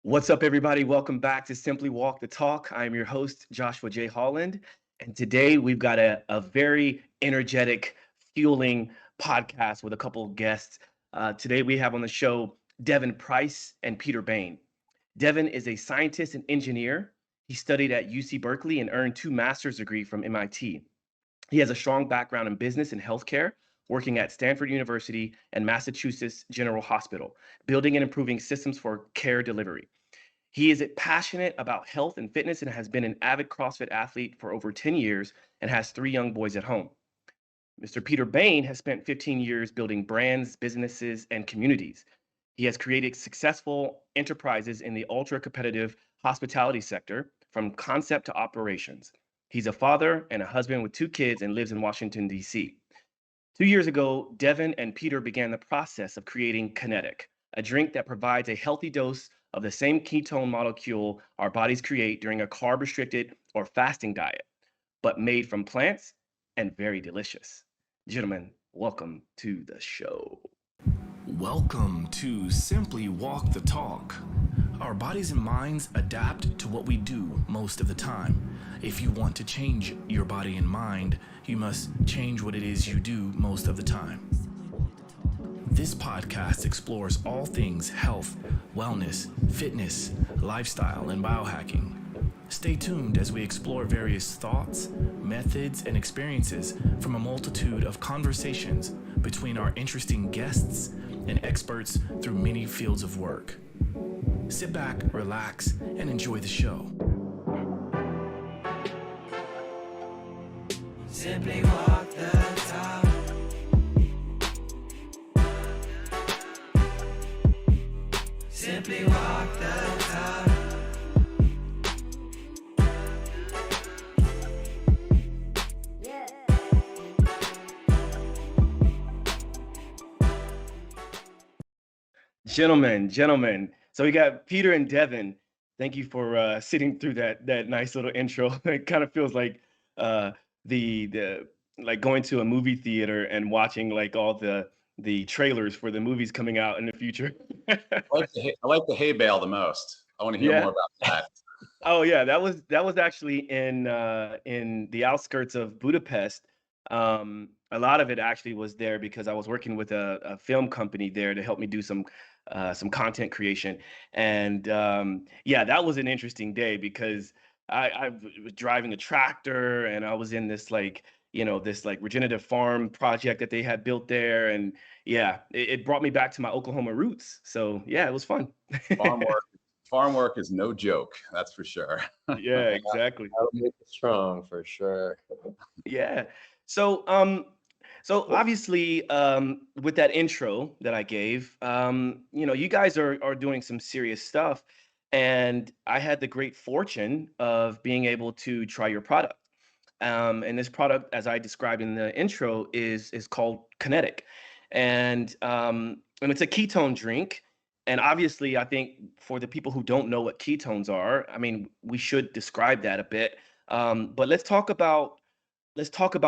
What's up, everybody? Welcome back to Simply Walk the Talk. I'm your host, Joshua J. Holland. And today we've got a very energetic, fueling podcast with a couple of guests. Today we have on the show Devon Price and Peter Bain. Devon is a scientist and engineer. He studied at UC Berkeley and earned 2 master's degrees from MIT. He has a strong background in business and healthcare, working at Stanford University and Massachusetts General Hospital, building and improving systems for care delivery. He is passionate about health and fitness and has been an avid CrossFit athlete for over 10 years and has 3 young boys at home. Mr. Peter Bain has spent 15 years building brands, businesses, and communities. He has created successful enterprises in the ultra competitive hospitality sector from concept to operations. He's a father and a husband with 2 kids and lives in Washington, D.C. 2 years ago, Devon and Peter began the process of creating Kenetik, a drink that provides a healthy dose of the same ketone molecule our bodies create during a carb-restricted or fasting diet, but made from plants and very delicious. Gentlemen, welcome to the show. Welcome to Simply Walk the Talk. Our bodies and minds adapt to what we do most of the time. If you want to change your body and mind, you must change what it is you do most of the time. This podcast explores all things health, wellness, fitness, lifestyle, and biohacking. Stay tuned as we explore various thoughts, methods, and experiences from a multitude of conversations between our interesting guests and experts through many fields of work. Sit back, relax, and enjoy the show. Simply walk the talk. Simply walk the talk. Gentlemen. So we got Peter and Devon. Thank you for sitting through that nice little intro. It kind of feels like the like going to a movie theater and watching like all the trailers for the movies coming out in the future. I like the hay bale the most. I want to hear Yeah. more about that. Oh yeah, that was actually in the outskirts of Budapest. A lot of it actually was there because I was working with a film company there to help me do some content creation. And yeah, that was an interesting day because I was driving a tractor and I was in this this like regenerative farm project that they had built there. And yeah, it brought me back to my Oklahoma roots. So yeah, it was fun. Farm work is no joke, that's for sure. Yeah, exactly. That'll make it strong for sure. Yeah. So, so obviously, with that intro that I gave, you guys are doing some serious stuff, and I had the great fortune of being able to try your product. And this product, as I described in the intro, is called Kenetik, and it's a ketone drink. And obviously, I think for the people who don't know what ketones are, I mean, we should describe that a bit. But let's talk about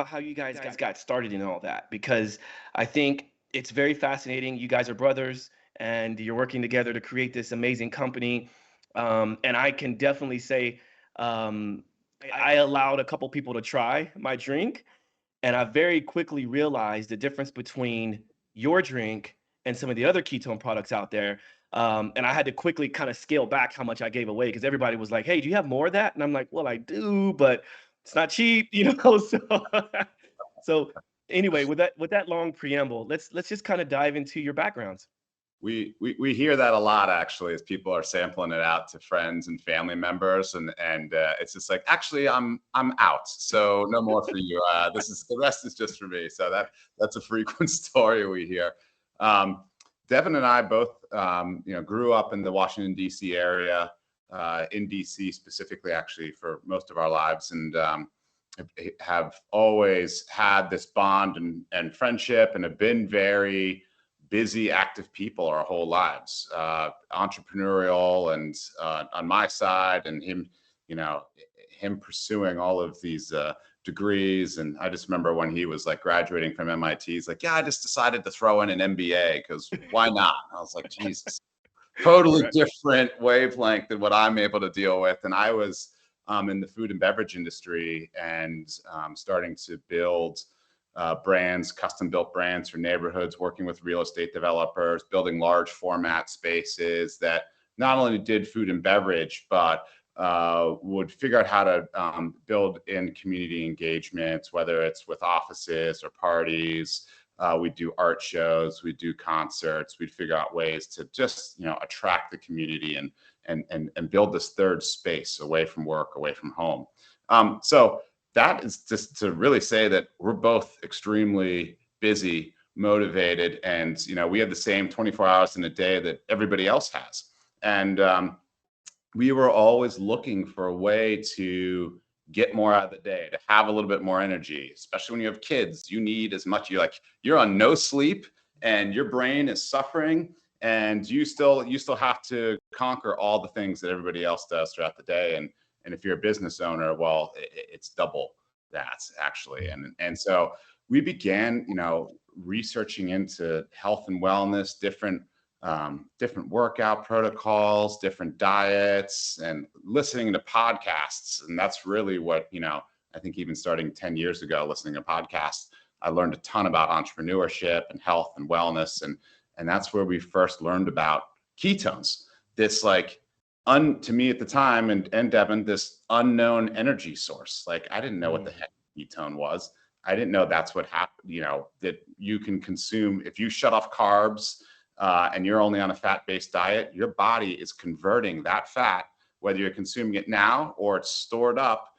how you guys got started in all that, because I think it's very fascinating. You guys are brothers and you're working together to create this amazing company. And I can definitely say I allowed a couple people to try my drink, and I very quickly realized the difference between your drink and some of the other ketone products out there. And I had to quickly kind of scale back how much I gave away because everybody was like, "Hey, do you have more of that?" And I'm like, "Well, I do, but it's not cheap." So anyway, with that long preamble, let's just kind of dive into your backgrounds. We hear that a lot actually, as people are sampling it out to friends and family members, and it's just like, actually, I'm out, so no more for you. The rest is just for me. So that's a frequent story we hear. Devon and I both, grew up in the Washington, D.C. area, in D.C. specifically, actually, for most of our lives, and have always had this bond and friendship, and have been very busy, active people our whole lives, entrepreneurial, and on my side, and him pursuing all of these degrees. And I just remember when he was like graduating from MIT, he's like, "Yeah, I just decided to throw in an MBA because why not?" I was like, Jesus. totally Right. different wavelength than what I'm able to deal with. And I was in the food and beverage industry and starting to build brands, custom built brands for neighborhoods, working with real estate developers, building large format spaces that not only did food and beverage, but would figure out how to build in community engagements, whether it's with offices or parties. We do art shows, we do concerts. We'd figure out ways to just attract the community and build this third space away from work, away from home. So that is just to really say that we're both extremely busy, motivated, and we have the same 24 hours in a day that everybody else has. And we were always looking for a way to get more out of the day, to have a little bit more energy, especially when you have kids. You need as much. You're on no sleep and your brain is suffering, and you still have to conquer all the things that everybody else does throughout the day. And if you're a business owner, well, it's double that actually. And so we began, researching into health and wellness, different workout protocols, different diets, and listening to podcasts. And that's really what, I think even starting 10 years ago, listening to podcasts, I learned a ton about entrepreneurship and health and wellness. And that's where we first learned about ketones, this to me at the time, and Devon, this unknown energy source. Like, I didn't know what the heck ketone was. I didn't know that's what happened, that you can consume if you shut off carbs, and you're only on a fat-based diet, your body is converting that fat, whether you're consuming it now or it's stored up,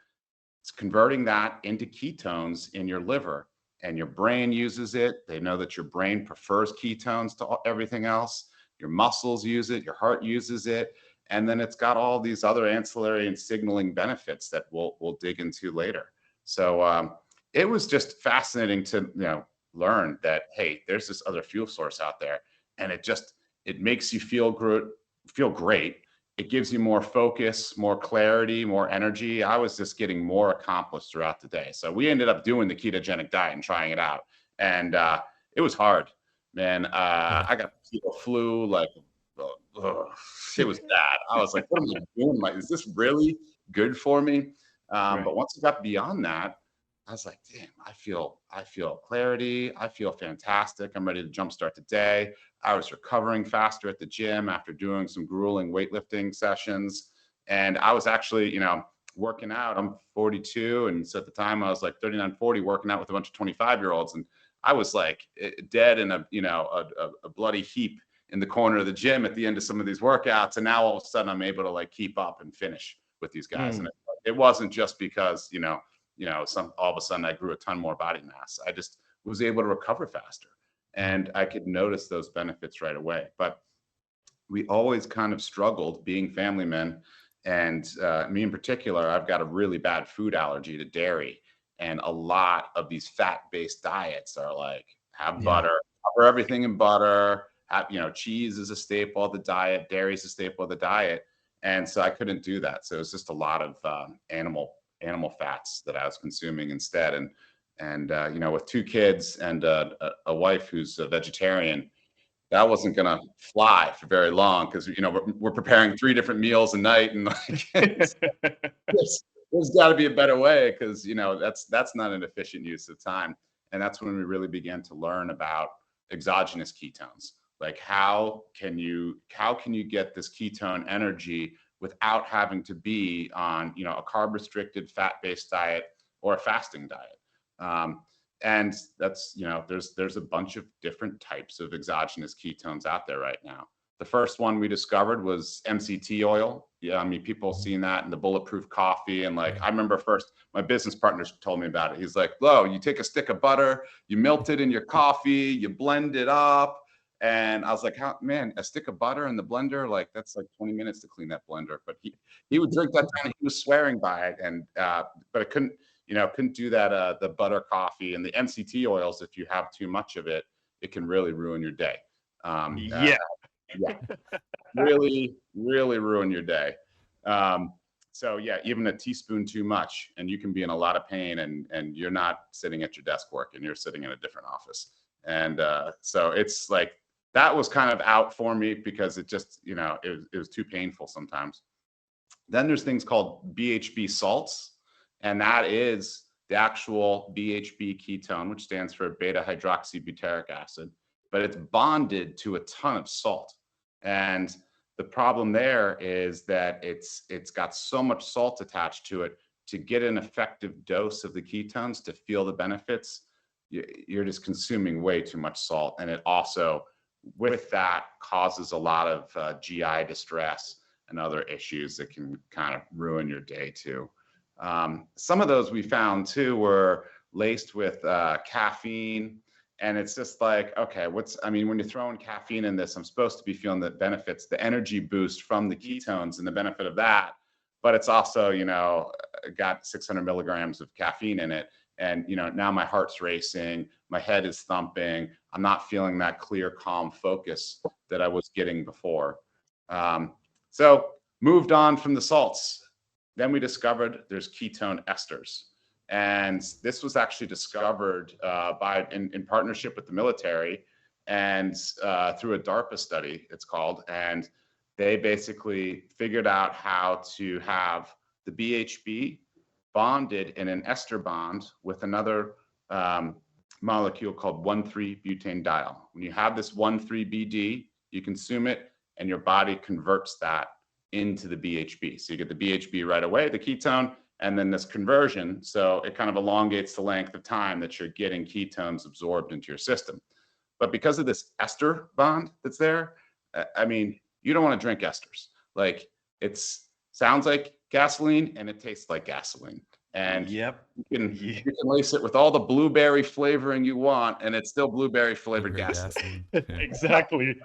it's converting that into ketones in your liver, and your brain uses it. They know that your brain prefers ketones to everything else. Your muscles use it, your heart uses it, and then it's got all these other ancillary and signaling benefits that we'll dig into later. So it was just fascinating to learn that, hey, there's this other fuel source out there. And it makes you feel great. It gives you more focus, more clarity, more energy. I was just getting more accomplished throughout the day. So we ended up doing the ketogenic diet and trying it out. And it was hard, man. I got keto flu, it was bad. I was like, what am I doing? Is this really good for me? Right. But once I got beyond that, I was like, damn, I feel clarity. I feel fantastic. I'm ready to jumpstart the day. I was recovering faster at the gym after doing some grueling weightlifting sessions. And I was actually, working out. I'm 42. And so at the time I was like 39, 40, working out with a bunch of 25-year-olds. And I was like dead in a bloody heap in the corner of the gym at the end of some of these workouts. And now all of a sudden I'm able to keep up and finish with these guys. And it wasn't just because, all of a sudden I grew a ton more body mass. I just was able to recover faster, and I could notice those benefits right away. But we always kind of struggled being family men. And me in particular, I've got a really bad food allergy to dairy. And a lot of these fat-based diets are like, have butter, cover everything in butter, have, cheese is a staple of the diet, dairy is a staple of the diet. And so I couldn't do that. So it was just a lot of animal fats that I was consuming instead. And with 2 kids and a wife who's a vegetarian, that wasn't going to fly for very long, because we're preparing 3 different meals a night, and there's got to be a better way, because that's not an efficient use of time. And that's when we really began to learn about exogenous ketones. Like, how can you get this ketone energy without having to be on a carb restricted fat-based diet or a fasting diet. And that's there's a bunch of different types of exogenous ketones out there right now. The first one we discovered was MCT oil. Yeah, I mean, people have seen that in the bulletproof coffee. And I remember first my business partners told me about it. He's like, "Lo, you take a stick of butter, you melt it in your coffee, you blend it up." And I was like, man, a stick of butter in the blender, that's 20 minutes to clean that blender. But he would drink that down, and he was swearing by it. And but I couldn't do that. The butter coffee and the MCT oils, if you have too much of it, it can really ruin your day. Yeah, really, really ruin your day. So yeah, even a teaspoon too much, and you can be in a lot of pain, and you're not sitting at your desk working, you're sitting in a different office. And so it's that was kind of out for me because it just, it was too painful sometimes. Then there's things called BHB salts, and that is the actual BHB ketone, which stands for beta hydroxybutyric acid, but it's bonded to a ton of salt. And the problem there is that it's got so much salt attached to it. To get an effective dose of the ketones to feel the benefits, you're just consuming way too much salt. And it also, with that, causes a lot of GI distress and other issues that can kind of ruin your day too. Some of those we found too were laced with caffeine. And it's just like, okay, when you're throwing caffeine in this, I'm supposed to be feeling the benefits, the energy boost from the ketones and the benefit of that. But it's also, got 600 milligrams of caffeine in it. And, now my heart's racing, my head is thumping. I'm not feeling that clear, calm focus that I was getting before. So moved on from the salts. Then we discovered there's ketone esters. And this was actually discovered in partnership with the military and through a DARPA study, it's called. And they basically figured out how to have the BHB bonded in an ester bond with another molecule called 1,3-butanediol. When you have this 1,3-BD, you consume it and your body converts that into the BHB. So you get the BHB right away, the ketone, and then this conversion. So it kind of elongates the length of time that you're getting ketones absorbed into your system. But because of this ester bond that's there, you don't want to drink esters. Like, sounds like gasoline and it tastes like gasoline. And yep. you can lace it with all the blueberry flavoring you want, and it's still blueberry flavored gasoline. Exactly.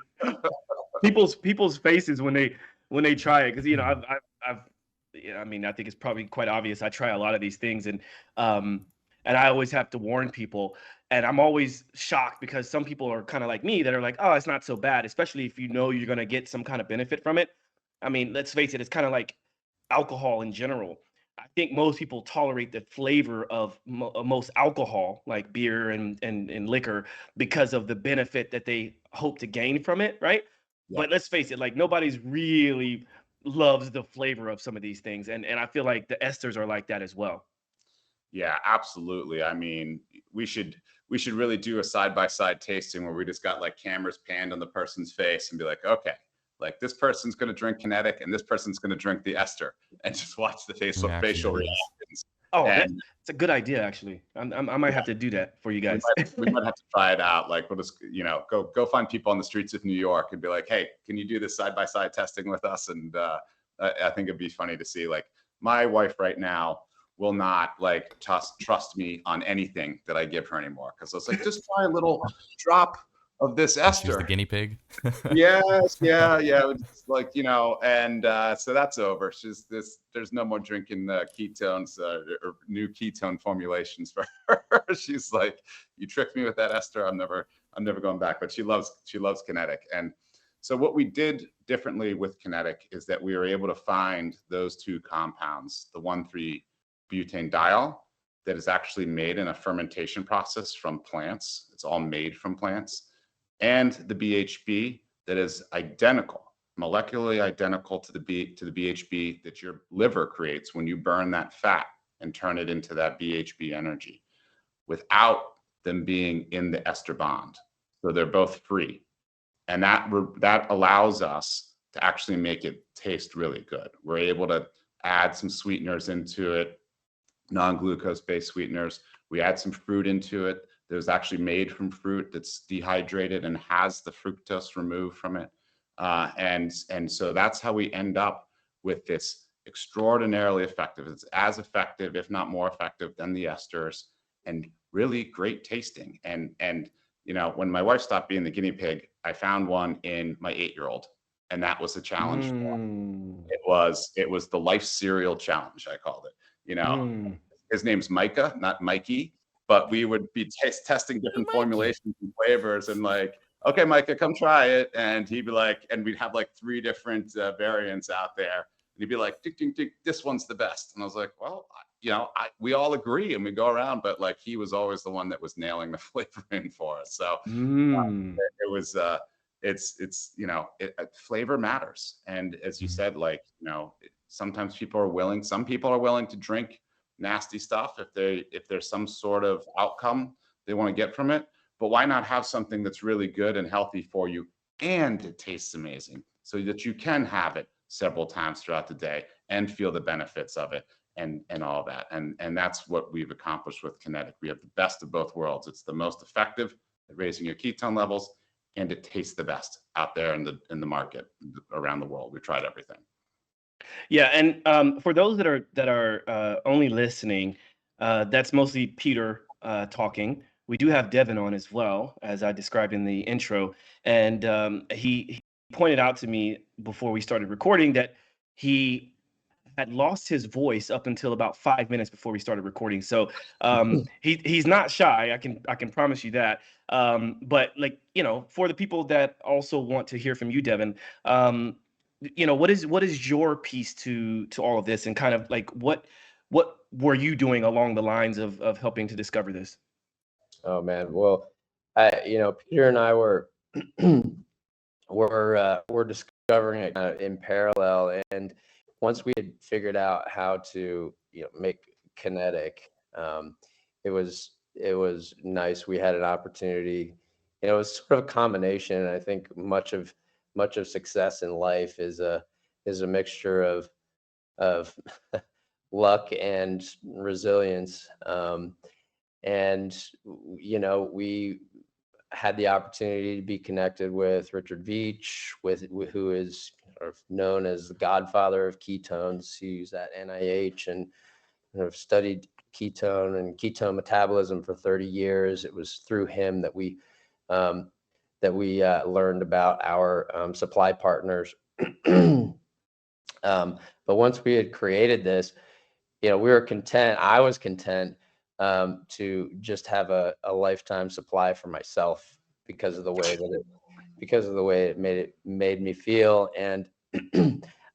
People's faces when they try it, because I think it's probably quite obvious. I try a lot of these things, and I always have to warn people. And I'm always shocked because some people are kind of like me that are like, oh, it's not so bad, especially if you know you're going to get some kind of benefit from it. I mean, let's face it, it's kind of like alcohol in general. I think most people tolerate the flavor of most alcohol, like beer and liquor, because of the benefit that they hope to gain from it, right? Yeah. But let's face it, like, nobody's really loves the flavor of some of these things. And I feel like the esters are like that as well. Yeah, absolutely. I mean, we should really do a side-by-side tasting where we just got like cameras panned on the person's face and be like, okay, like this person's going to drink Kenetik and this person's going to drink the ester, and just watch the facial reactions. Oh, that's a good idea, actually. I might have to do that for you guys. We might have to try it out. Like, we'll just, go find people on the streets of New York and be like, hey, can you do this side-by-side testing with us? And I think it'd be funny to see. Like, my wife right now will not like trust me on anything that I give her anymore, because I was like, just try a little drop of this ester. She's the guinea pig. Yes, yeah. It's like, and so that's over. There's no more drinking ketones or new ketone formulations for her. She's like, you tricked me with that ester. I'm never going back. But she loves Kenetik. And so what we did differently with Kenetik is that we were able to find those two compounds, the 1,3-butanediol, that is actually made in a fermentation process from plants. It's all made from plants. And the BHB that is identical, molecularly identical to the BHB that your liver creates when you burn that fat and turn it into that BHB energy, without them being in the ester bond. So they're both free. And that allows us to actually make it taste really good. We're able to add some sweeteners into it, non-glucose based sweeteners. We add some fruit into it. That was actually made from fruit that's dehydrated and has the fructose removed from it. And so that's how we end up with this extraordinarily effective. It's as effective, if not more effective, than the esters, and really great tasting. And when my wife stopped being the guinea pig, I found one in my 8-year-old, and that was the challenge. It was the life cereal challenge, I called it. His name's Micah, not Mikey. But we would be testing different formulations and flavors, and like, okay, Micah, come try it. And he'd be like, and we'd have like 3 different variants out there. And he'd be like, tick, tick, tick, this one's the best. And I was like, well, we all agree, and we go around, but like, he was always the one that was nailing the flavoring for us. So it it's flavor matters. And as you said, like, sometimes some people are willing to drink nasty stuff if there's some sort of outcome they want to get from it. But why not have something that's really good and healthy for you and it tastes amazing, so that you can have it several times throughout the day and feel the benefits of it and all that. And that's what we've accomplished with Kenetik. We have the best of both worlds. It's the most effective at raising your ketone levels, and it tastes the best out there in the market around the world. We tried everything. Yeah, and for those that are only listening, that's mostly Peter talking. We do have Devon on as well, as I described in the intro, and he pointed out to me before we started recording that he had lost his voice up until about 5 minutes before we started recording. So he's not shy. I can promise you that. But like, for the people that also want to hear from you, Devon, what is your piece to all of this, and kind of like what were you doing along the lines of helping to discover this? Oh man, well, Peter and I were we're discovering it kind of in parallel, and once we had figured out how to make Kenetik, it was nice. We had an opportunity. It was sort of a combination. I think much of success in life is a mixture of luck and resilience. And we had the opportunity to be connected with Richard Veach, who is sort of known as the godfather of ketones. He's at NIH and studied ketone and ketone metabolism for 30 years. It was through him that we learned about our supply partners. But once we had created this, we were content. I was content to just have a lifetime supply for myself because of the way it made me feel. And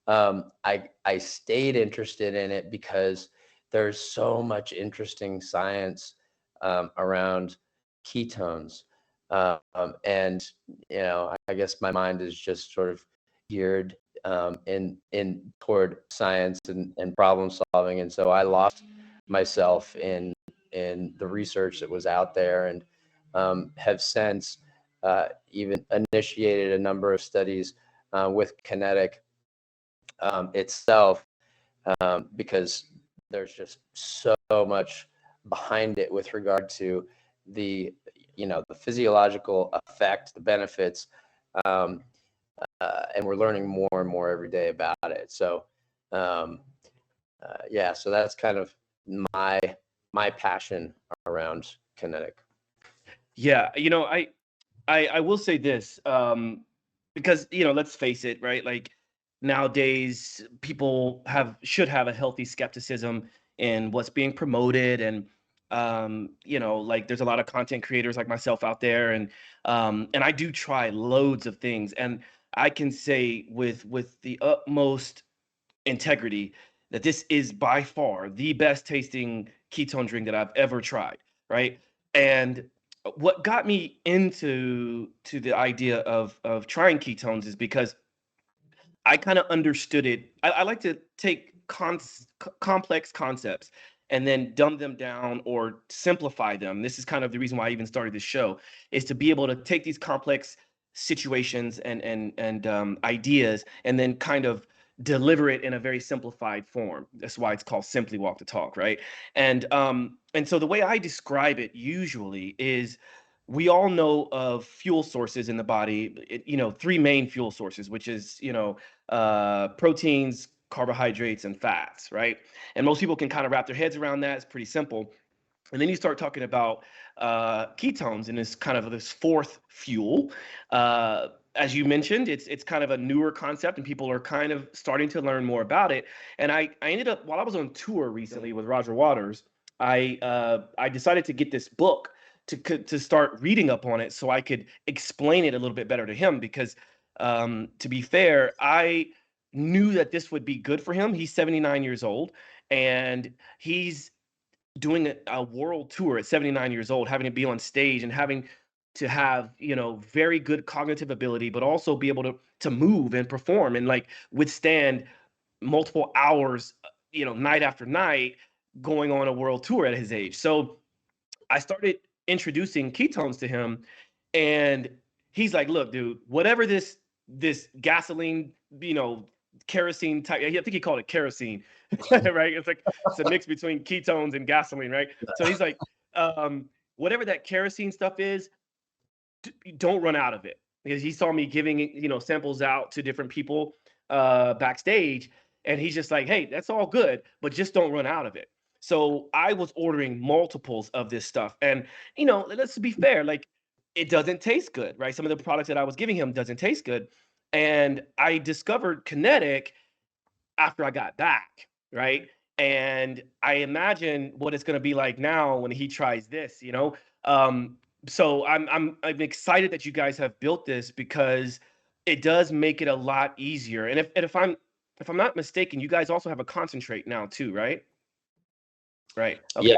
I stayed interested in it because there's so much interesting science around ketones. And I guess my mind is just sort of geared in toward science and problem solving. And so I lost myself in the research that was out there, and have since even initiated a number of studies with Kenetik itself, because there's just so much behind it with regard to the the physiological effect, the benefits, and we're learning more and more every day about it. So so that's kind of my passion around Kenetik. Yeah, I will say this, because let's face it, right? Like nowadays, people should have a healthy skepticism in what's being promoted, and like there's a lot of content creators like myself out there, and I do try loads of things, and I can say with the utmost integrity that this is by far the best tasting ketone drink that I've ever tried, right? And what got me into the idea of trying ketones is because I kind of understood it. I like to take complex concepts and then dumb them down or simplify them. This is kind of the reason why I even started this show, is to be able to take these complex situations and ideas and then kind of deliver it in a very simplified form. That's why it's called Simply Walk the Talk, right? And so the way I describe it usually is, we all know of fuel sources in the body, three main fuel sources, which is, proteins, carbohydrates, and fats, right? And most people can kind of wrap their heads around that. It's pretty simple. And then you start talking about ketones, and it's kind of this fourth fuel. As you mentioned, it's kind of a newer concept, and people are kind of starting to learn more about it. And I ended up, while I was on tour recently with Roger Waters, I decided to get this book to start reading up on it so I could explain it a little bit better to him, because to be fair, I knew that this would be good for him. He's 79 years old, and he's doing a world tour at 79 years old, having to be on stage and having to have, very good cognitive ability, but also be able to move and perform and like withstand multiple hours, night after night, going on a world tour at his age. So I started introducing ketones to him, and he's like, "Look, dude, whatever this gasoline, kerosene type. I think he called it kerosene, right? It's a mix between ketones and gasoline, right? So he's like, whatever that kerosene stuff is, don't run out of it, because he saw me giving samples out to different people backstage, and he's just like, hey, that's all good, but just don't run out of it. So I was ordering multiples of this stuff, and let's be fair, like, it doesn't taste good, right? Some of the products that I was giving him doesn't taste good, and I discovered Kenetik after I got back, right? And I imagine what it's going to be like now when he tries this, so I'm excited that you guys have built this, because it does make it a lot easier. And if I'm not mistaken, you guys also have a concentrate now too, right? Right. Okay.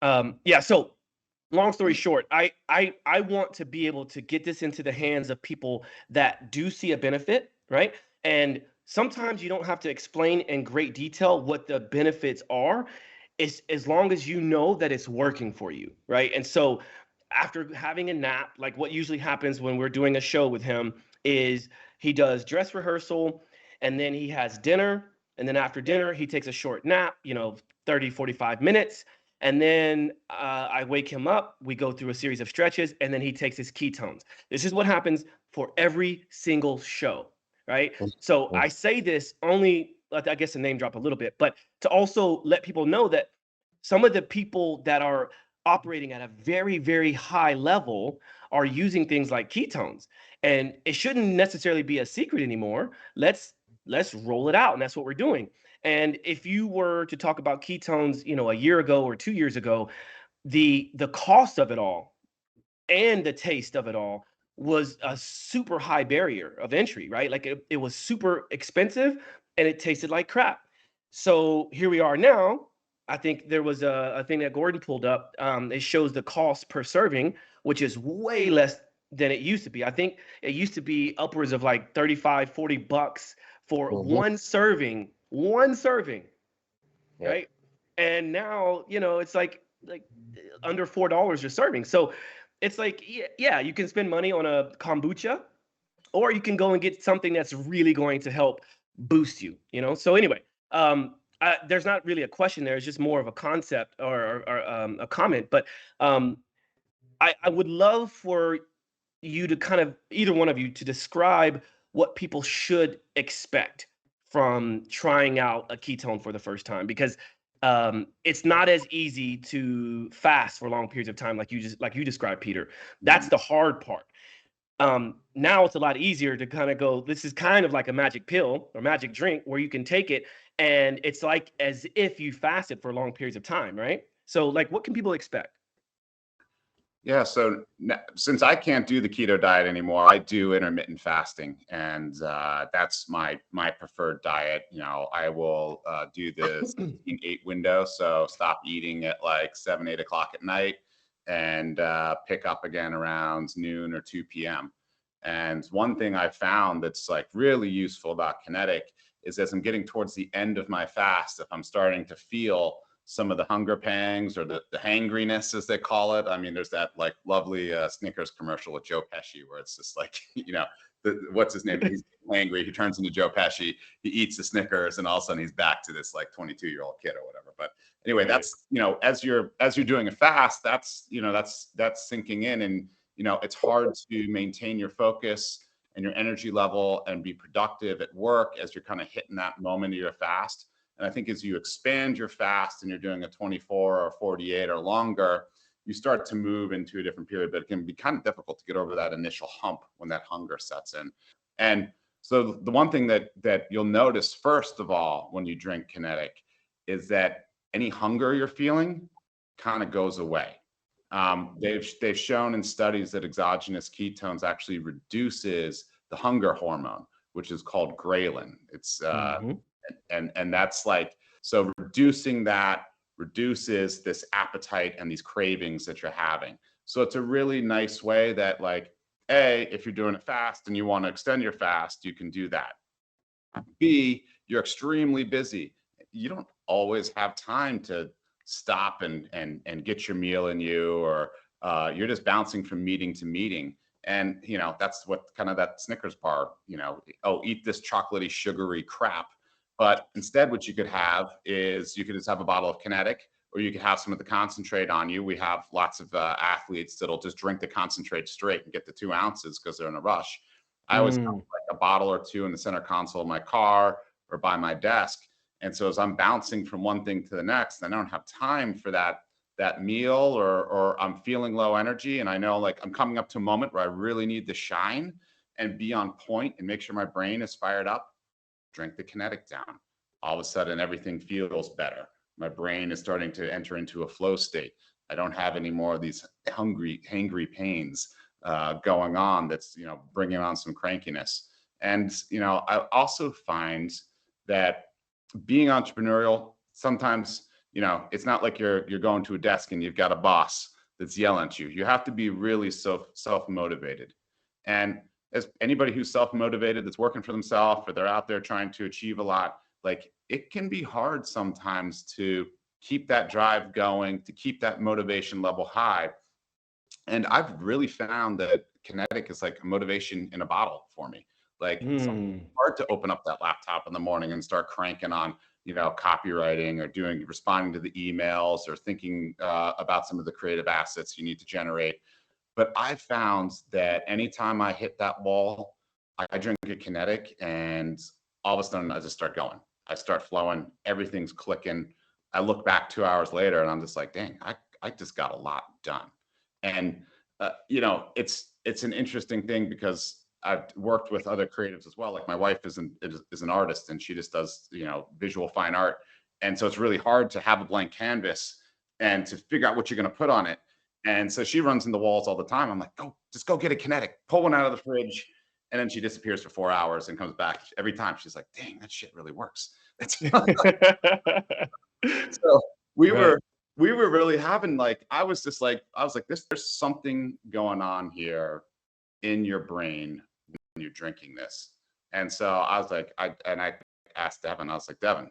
Yeah. So long story short, I want to be able to get this into the hands of people that do see a benefit, right? And sometimes you don't have to explain in great detail what the benefits are, as long as you know that it's working for you, right? And so after having a nap, like what usually happens when we're doing a show with him is he does dress rehearsal, and then he has dinner, and then after dinner he takes a short nap, 30, 45 minutes. And then I wake him up, we go through a series of stretches, and then he takes his ketones. This is what happens for every single show, right? So I say this only, I guess, to name drop a little bit, but to also let people know that some of the people that are operating at a very, very high level are using things like ketones. And it shouldn't necessarily be a secret anymore. Let's roll it out. And that's what we're doing. And if you were to talk about ketones, a year ago or 2 years ago, the cost of it all and the taste of it all was a super high barrier of entry, right? Like it was super expensive and it tasted like crap. So here we are now. I think there was a thing that Gordon pulled up. It shows the cost per serving, which is way less than it used to be. I think it used to be upwards of like 35, 40 bucks for one serving, Yep. right? And now, it's like under $4 a serving. So it's like, yeah, you can spend money on a kombucha, or you can go and get something that's really going to help boost you, So anyway, there's not really a question there. It's just more of a concept or a comment. But I would love for you to kind of, either one of you, to describe what people should expect from trying out a ketone for the first time, because it's not as easy to fast for long periods of time like you described, Peter. That's the hard part. Now it's a lot easier to kind of go, this is kind of like a magic pill or magic drink where you can take it and it's like as if you fasted for long periods of time, right? So like, what can people expect? Yeah, so since I can't do the keto diet anymore, I do intermittent fasting, and that's my preferred diet. I will do the 16-8 window, so stop eating at like 7, 8 o'clock at night, and pick up again around noon or 2 p.m. And one thing I found that's like really useful about Kenetik is, as I'm getting towards the end of my fast, if I'm starting to feel some of the hunger pangs or the hangriness, as they call it. I mean, there's that like lovely Snickers commercial with Joe Pesci where it's just like, what's his name? He's hangry. He turns into Joe Pesci. He eats the Snickers, and all of a sudden he's back to this like 22-year-old kid or whatever. But anyway, that's, as you're doing a fast, that's sinking in, and it's hard to maintain your focus and your energy level and be productive at work as you're kind of hitting that moment of your fast. And I think as you expand your fast and you're doing a 24 or 48 or longer, you start to move into a different period, but it can be kind of difficult to get over that initial hump when that hunger sets in. And so the one thing that you'll notice, first of all, when you drink Kenetik, is that any hunger you're feeling kind of goes away. They've shown in studies that exogenous ketones actually reduces the hunger hormone, which is called ghrelin. It's and that's like, so reducing that reduces this appetite and these cravings that you're having. So it's a really nice way that, like, A, if you're doing it fast and you want to extend your fast, you can do that. B, you're extremely busy. You don't always have time to stop and get your meal in you, or you're just bouncing from meeting to meeting. And that's what kind of that Snickers bar, oh, eat this chocolatey, sugary crap. But instead, what you could have is you could just have a bottle of Kenetik, or you could have some of the concentrate on you. We have lots of athletes that'll just drink the concentrate straight and get the 2 ounces because they're in a rush. I always have like a bottle or two in the center console of my car or by my desk. And so as I'm bouncing from one thing to the next, I don't have time for that meal, or I'm feeling low energy. And I know, like, I'm coming up to a moment where I really need to shine and be on point and make sure my brain is fired up. Drink the Kenetik down. All of a sudden, everything feels better. My brain is starting to enter into a flow state. I don't have any more of these hangry pains going on that's bringing on some crankiness. And I also find that being entrepreneurial, sometimes it's not like you're going to a desk and you've got a boss that's yelling at you. You have to be really self-motivated. And as anybody who's self-motivated, that's working for themselves, or they're out there trying to achieve a lot, like, it can be hard sometimes to keep that drive going, to keep that motivation level high. And I've really found that Kenetik is like a motivation in a bottle for me. Like, it's hard to open up that laptop in the morning and start cranking on, copywriting, or responding to the emails, or thinking about some of the creative assets you need to generate. But I found that anytime I hit that wall, I drink a Kenetik, and all of a sudden I just start going. I start flowing. Everything's clicking. I look back 2 hours later and I'm just like, dang, I just got a lot done. And it's an interesting thing, because I've worked with other creatives as well. Like, my wife is an artist, and she just does visual fine art, and so it's really hard to have a blank canvas and to figure out what you're going to put on it. And so she runs into walls all the time. I'm like, just go get a Kenetik, pull one out of the fridge, and then she disappears for 4 hours and comes back. Every time she's like, dang, that shit really works. So we were really having, like, I was like, there's something going on here in your brain when you're drinking this. And so I was like, I asked Devon, I was like, Devon,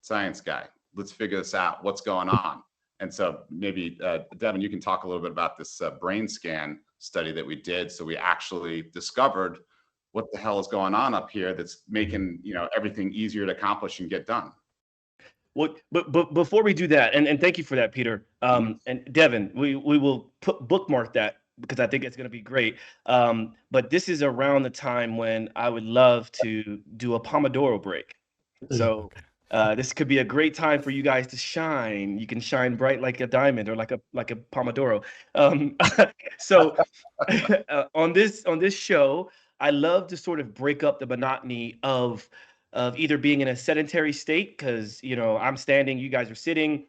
science guy, let's figure this out. What's going on? And so maybe Devon, you can talk a little bit about this brain scan study that we did. So we actually discovered what the hell is going on up here that's making everything easier to accomplish and get done. Well, but before we do that, and thank you for that, Peter. And Devon, we will bookmark that, because I think it's going to be great. But this is around the time when I would love to do a Pomodoro break. So this could be a great time for you guys to shine. You can shine bright like a diamond, or like a Pomodoro. So on this show, I love to sort of break up the monotony of either being in a sedentary state, because I'm standing, you guys are sitting,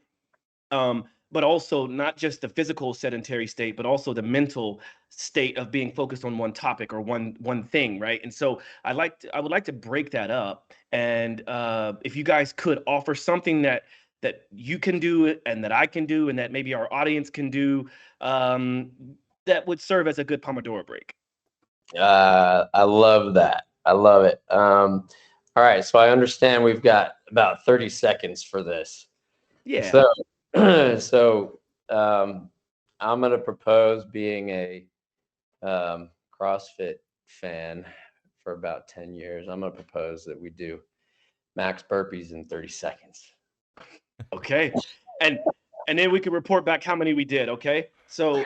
but also not just the physical sedentary state, but also the mental state of being focused on one topic or one thing, right? And so I would like to break that up, and if you guys could offer something that you can do, and that I can do, and that maybe our audience can do, that would serve as a good Pomodoro break. I love that. I love it. All right, so I understand we've got about 30 seconds for this. Yeah. So I'm going to propose, being a CrossFit fan for about 10 years, I'm going to propose that we do max burpees in 30 seconds. Okay. And then we can report back how many we did, okay? So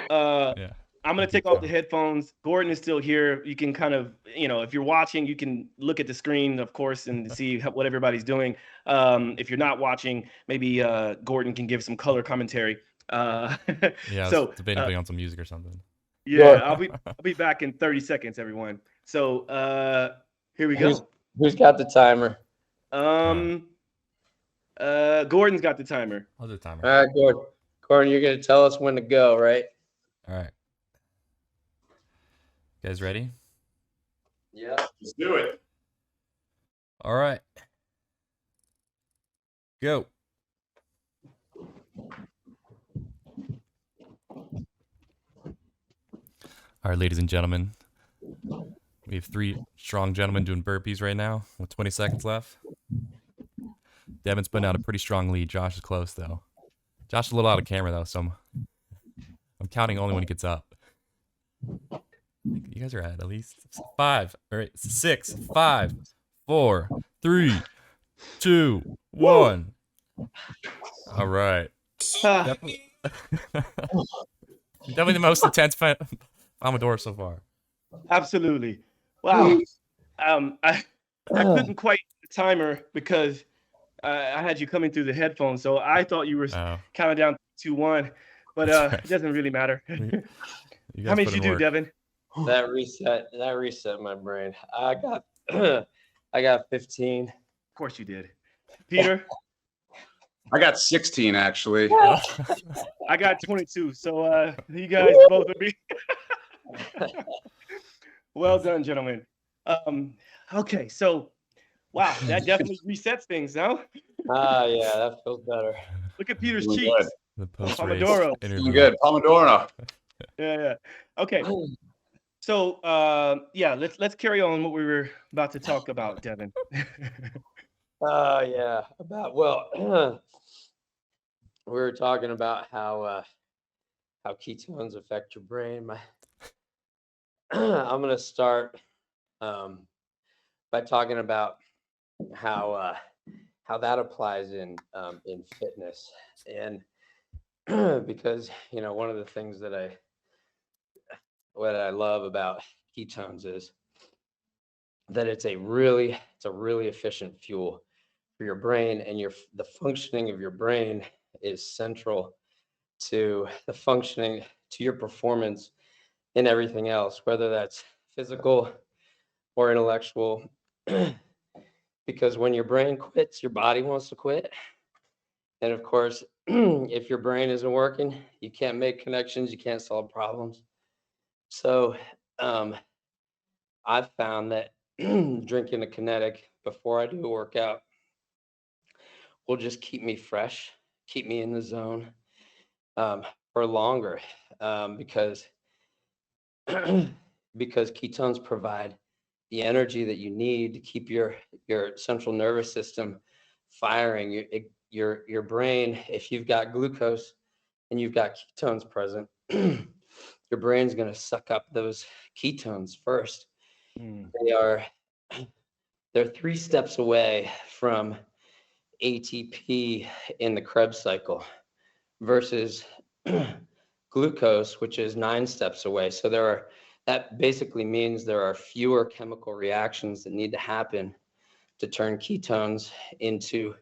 I'm going to take off the headphones. Gordon is still here. You can kind of, if you're watching, you can look at the screen, of course, and see what everybody's doing. If you're not watching, maybe Gordon can give some color commentary. Yeah, so I was debating putting on some music or something. Yeah, I'll be back in 30 seconds, everyone. So here we go. Who's got the timer? Gordon's got the timer. I'll do the timer. All right, Gordon, you're going to tell us when to go, right? All right. You guys ready? Yeah. Let's do it. All right. Go. All right, ladies and gentlemen, we have 3 strong gentlemen doing burpees right now with 20 seconds left. Devin's putting out a pretty strong lead. Josh is close, though. Josh is a little out of camera, though, so I'm counting only when he gets up. I think you guys are at least 5. All right, 6, 5, 4, 3, 2, 1. All right. Definitely, definitely the most intense Pomodoro so far. Absolutely. Wow. I couldn't quite hit the timer because I had you coming through the headphones, so I thought you were Oh, counting down 2, 1, but that's right. it doesn't really matter. You How guys many put did you in do, work. Devin? That reset my brain. I got 15. Of course you did. Peter, I got 16 actually. I got 22. So you guys both would be well done, gentlemen. Okay, so wow, that definitely resets things, no? Yeah, that feels better. Look at Peter's Doing cheeks. good. The post-race Pomodoro. interview. Doing good. Pomodoro. Yeah. Okay. So yeah, let's carry on what we were about to talk about, Devin. Yeah, we were talking about how ketones affect your brain. I'm gonna start by talking about how that applies in fitness, and because one of the things that I love about ketones is that it's a really efficient fuel for your brain, and the functioning of your brain is central to the functioning to your performance in everything else, whether that's physical or intellectual. Because when your brain quits, your body wants to quit. And of course, if your brain isn't working, you can't make connections, you can't solve problems. So I've found that drinking a Kenetik before I do a workout will just keep me fresh, keep me in the zone for longer, because because ketones provide the energy that you need to keep your central nervous system firing. Your brain, if you've got glucose and you've got ketones present, your brain's going to suck up those ketones first. They're 3 steps away from ATP in the Krebs cycle versus glucose, which is 9 steps away. So that basically means there are fewer chemical reactions that need to happen to turn ketones into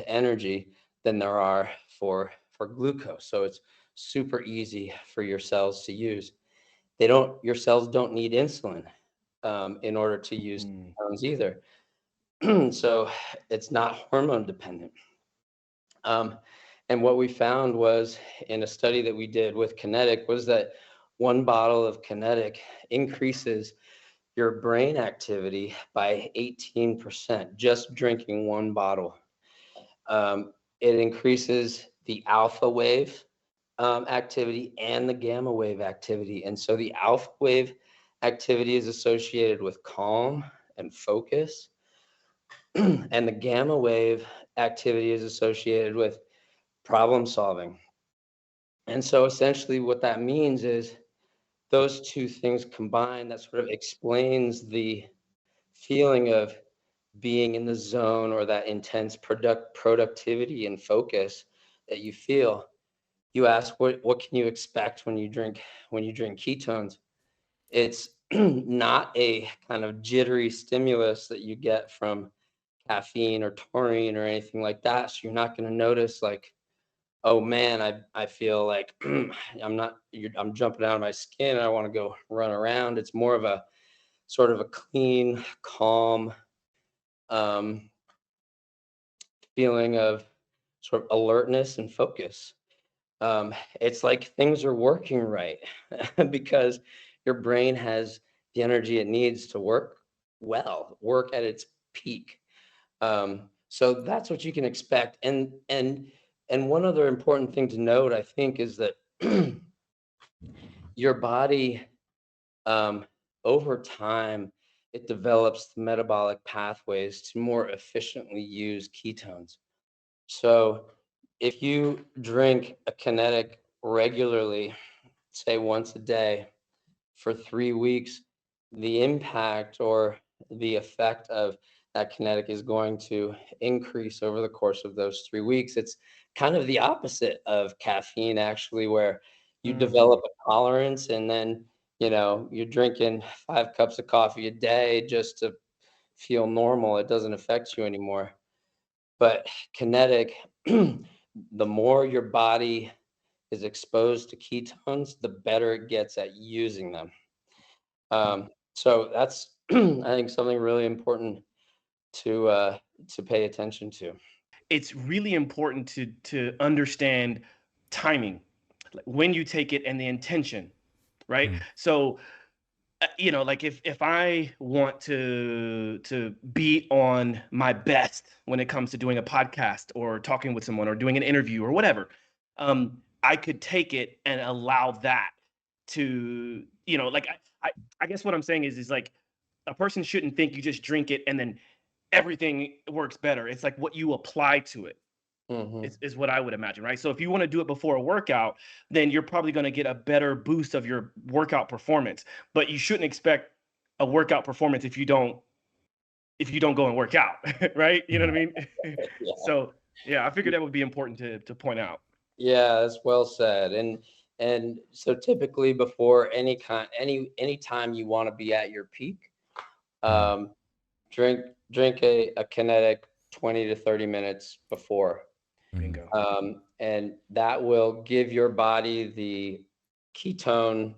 energy than there are for glucose. So it's super easy for your cells to use. Your cells don't need insulin in order to use ketones either. So it's not hormone dependent. And what we found was, in a study that we did with Kenetik, was that 1 bottle of Kenetik increases your brain activity by 18%, just drinking 1 bottle. It increases the alpha wave activity and the gamma wave activity. And so the alpha wave activity is associated with calm and focus, and the gamma wave activity is associated with problem solving. And so essentially what that means is those 2 things combined, that sort of explains the feeling of being in the zone, or that intense productivity and focus that you feel. You ask, what can you expect when you drink ketones? It's not a kind of jittery stimulus that you get from caffeine or taurine or anything like that. So you're not going to notice like, oh man, I feel like I'm jumping out of my skin and I want to go run around. It's more of a sort of a clean, calm feeling of sort of alertness and focus. It's like things are working right because your brain has the energy it needs to work at its peak. So that's what you can expect. And one other important thing to note, I think, is that your body, over time, it develops the metabolic pathways to more efficiently use ketones. So if you drink a Kenetic regularly, say once a day for 3 weeks, the impact or the effect of that Kenetic is going to increase over the course of those 3 weeks. It's kind of the opposite of caffeine, actually, where you develop a tolerance and then, you're drinking 5 cups of coffee a day just to feel normal. It doesn't affect you anymore. But Kenetic, the more your body is exposed to ketones, the better it gets at using them. So that's, I think, something really important to pay attention to. It's really important to understand timing, like when you take it and the intention, right? So like if I want to be on my best when it comes to doing a podcast or talking with someone or doing an interview or whatever, I could take it and allow that to, like I guess what I'm saying is like a person shouldn't think you just drink it and then everything works better. It's like what you apply to it is what I would imagine, right? So if you want to do it before a workout, then you're probably going to get a better boost of your workout performance. But you shouldn't expect a workout performance if you don't go and work out, right? You know what I mean? Yeah. So yeah, I figured that would be important to point out. Yeah, that's well said. And so typically before any time you want to be at your peak, drink a Kenetic 20 to 30 minutes before. Bingo. And that will give your body the ketone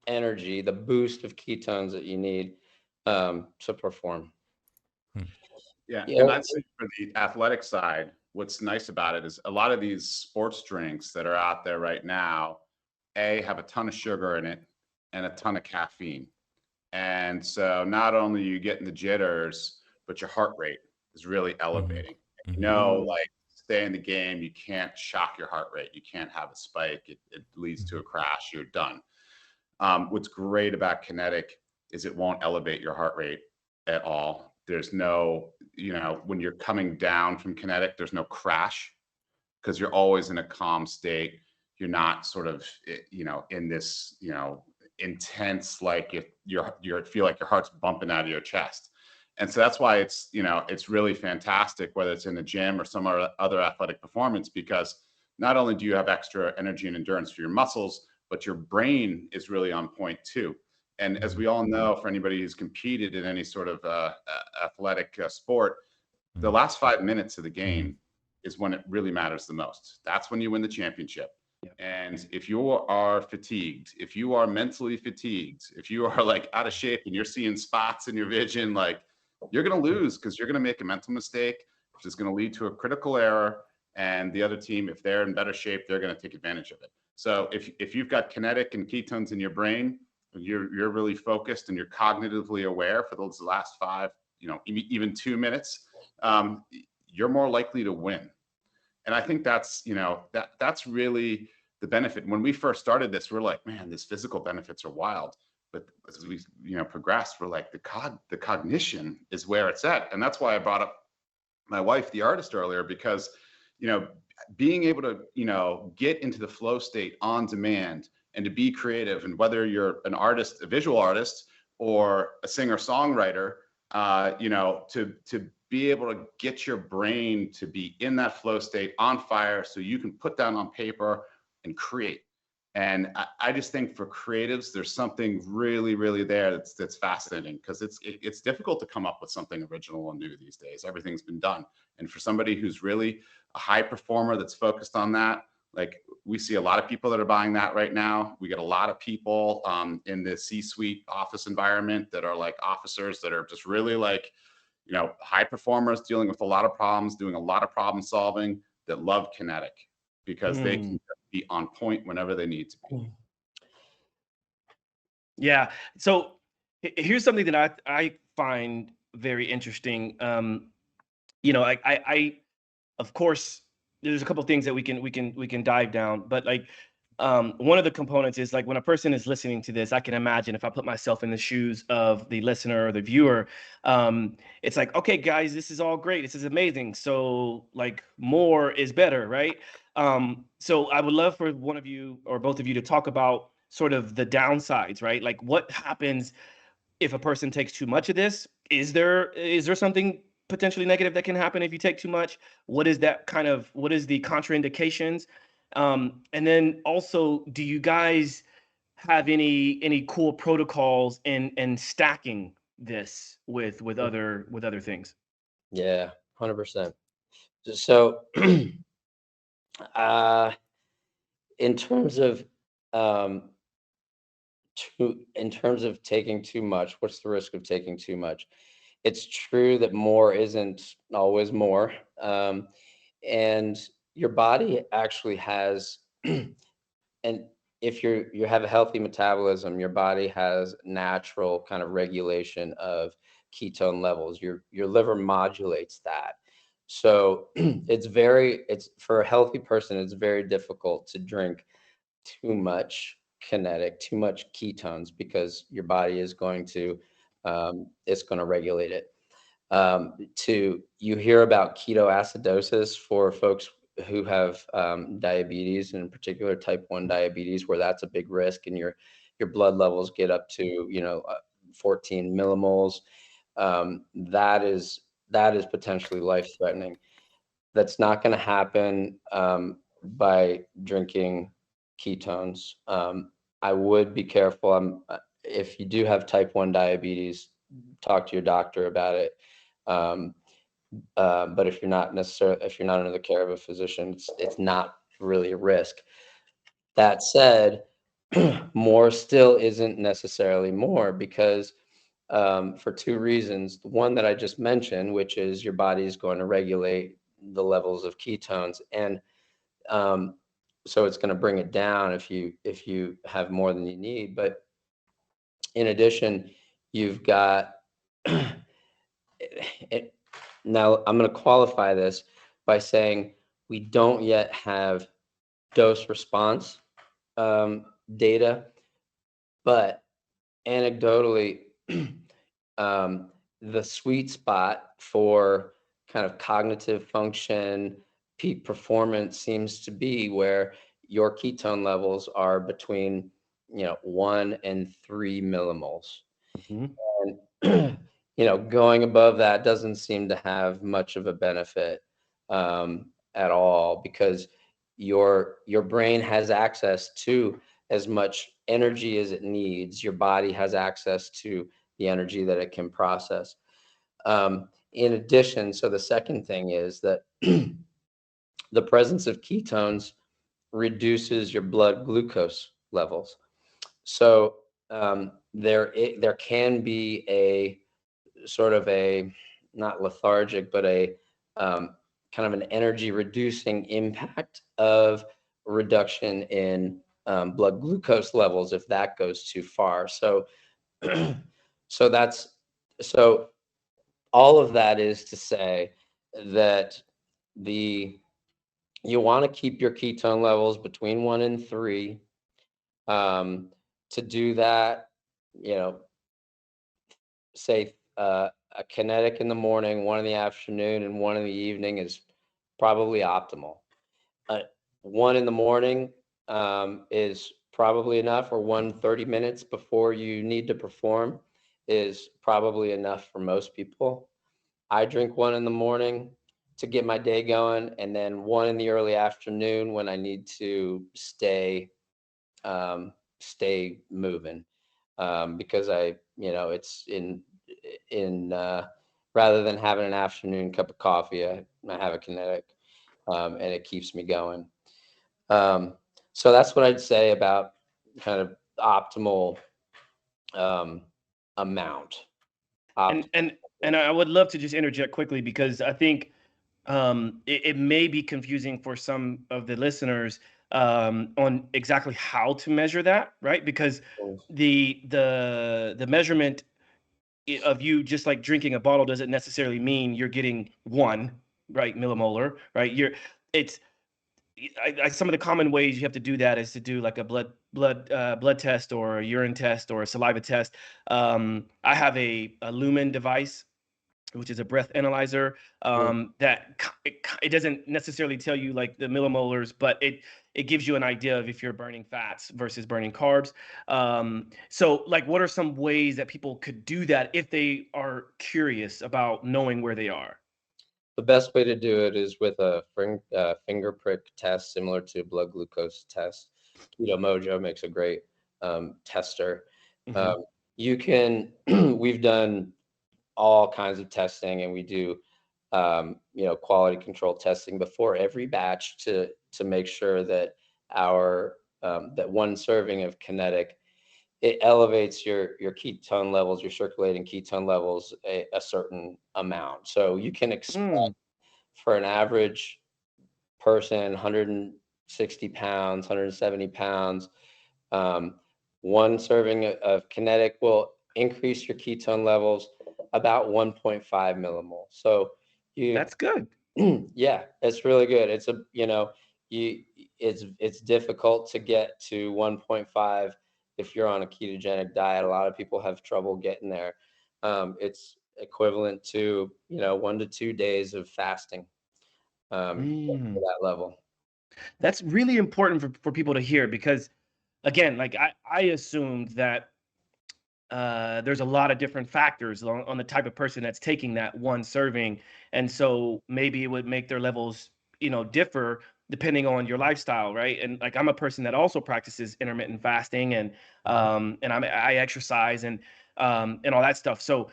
energy, the boost of ketones that you need to perform. Yeah, Yeah. and I'd say for the athletic side, what's nice about it is a lot of these sports drinks that are out there right now, have a ton of sugar in it and a ton of caffeine. And so not only are you getting the jitters, but your heart rate is really elevating. Like stay in the game, you can't shock your heart rate. You can't have a spike. It leads to a crash. You're done. What's great about Kenetic is it won't elevate your heart rate at all. There's no, when you're coming down from Kenetic, there's no crash because you're always in a calm state. You're not sort of, in this, intense, like you feel like your heart's bumping out of your chest. And so that's why it's really fantastic, whether it's in the gym or some other athletic performance, because not only do you have extra energy and endurance for your muscles, but your brain is really on point too. And as we all know, for anybody who's competed in any sort of athletic sport, the last 5 minutes of the game is when it really matters the most. That's when you win the championship. And if you are fatigued, if you are mentally fatigued, if you are like out of shape and you're seeing spots in your vision, like you're going to lose because you're going to make a mental mistake, which is going to lead to a critical error. And the other team, if they're in better shape, they're going to take advantage of it. So if you've got Kenetic and ketones in your brain, you're really focused and you're cognitively aware for those last 5, even 2 minutes, you're more likely to win. And I think that's, that's really the benefit. When we first started this, we're like, man, these physical benefits are wild. But as we, progressed, we're like, the cognition is where it's at. And that's why I brought up my wife, the artist, earlier, because, being able to, get into the flow state on demand and to be creative, and whether you're an artist, a visual artist, or a singer-songwriter, to be able to get your brain to be in that flow state on fire so you can put down on paper and create. And I just think for creatives, there's something really, really there that's fascinating, because it's difficult to come up with something original and new these days. Everything's been done. And for somebody who's really a high performer that's focused on that, like we see a lot of people that are buying that right now. We get a lot of people in the C-suite office environment that are like officers that are just really like, high performers dealing with a lot of problems, doing a lot of problem solving, that love Kenetic because they can be on point whenever they need to be. Yeah. So here's something that I find very interesting. I of course, there's a couple of things that we can dive down, but like one of the components is like when a person is listening to this, I can imagine if I put myself in the shoes of the listener or the viewer, it's like, okay, guys, this is all great. This is amazing. So like more is better, right? So I would love for one of you or both of you to talk about sort of the downsides, right? Like what happens if a person takes too much of this? Is there something potentially negative that can happen if you take too much? What is the contraindications? And then also, do you guys have any cool protocols in stacking this with other things? Yeah, 100%. So, uh, in terms of um, in terms of taking too much, what's the risk of taking too much? It's true that more isn't always more, and your body actually has, and if you have a healthy metabolism, your body has natural kind of regulation of ketone levels. Your liver modulates that. So it's for a healthy person, it's very difficult to drink too much kinetic, too much ketones, because your body is going to it's going to regulate it. You hear about ketoacidosis for folks who have diabetes, and in particular type 1 diabetes, where that's a big risk, and your blood levels get up to 14 millimoles. That is potentially life threatening. That's not going to happen by drinking ketones. I would be careful. If you do have type 1 diabetes, talk to your doctor about it. But if you're not under the care of a physician, it's not really a risk. That said, more still isn't necessarily more, because for two reasons. One that I just mentioned, which is your body is going to regulate the levels of ketones, and so it's going to bring it down if you have more than you need. But in addition, you've got it, now I'm going to qualify this by saying we don't yet have dose response data, but anecdotally, the sweet spot for kind of cognitive function, peak performance seems to be where your ketone levels are between 1 and 3 millimoles. Mhm. And going above that doesn't seem to have much of a benefit at all, because your brain has access to as much energy as it needs. Your body has access to the energy that it can process. In addition, so the second thing is that the presence of ketones reduces your blood glucose levels. So there can be a sort of a, not lethargic, but a kind of an energy reducing impact of reduction in blood glucose levels if that goes too far. So so that's so all of that is to say that you want to keep your ketone levels between 1 and 3. To do that, say a kinetic in the morning, one in the afternoon, and one in the evening is probably optimal. One in the morning is probably enough, or 30 minutes before you need to perform is probably enough for most people. I drink one in the morning to get my day going, and then one in the early afternoon when I need to stay moving, because it's in rather than having an afternoon cup of coffee, I have a kinetic, and it keeps me going. So that's what I'd say about kind of optimal amount. And I would love to just interject quickly, because I think it may be confusing for some of the listeners on exactly how to measure that, right? Because the measurement of you just like drinking a bottle doesn't necessarily mean you're getting 1, right, millimolar, right? It's some of the common ways you have to do that is to do like a blood test or a urine test or a saliva test. I have a Lumen device, which is a breath analyzer, that it doesn't necessarily tell you like the millimolars, but it gives you an idea of if you're burning fats versus burning carbs. So like, what are some ways that people could do that if they are curious about knowing where they are? The best way to do it is with a finger prick test, similar to blood glucose test. Keto Mojo makes a great tester. You can, we've done all kinds of testing, and we do, quality control testing before every batch to make sure that that one serving of Kenetik, it elevates your ketone levels, your circulating ketone levels a certain amount. So you can expect for an average person, 160 pounds, 170 pounds, one serving of Kenetik will increase your ketone levels about 1.5 millimole. So That's good. yeah, it's really good. It's it's difficult to get to 1.5 if you're on a ketogenic diet. A lot of people have trouble getting there. It's equivalent to 1 to 2 days of fasting for that level. That's really important for people to hear, because again, like I assumed that there's a lot of different factors on the type of person that's taking that one serving, and so maybe it would make their levels differ depending on your lifestyle, right? And like, I'm a person that also practices intermittent fasting, and I exercise and all that stuff. So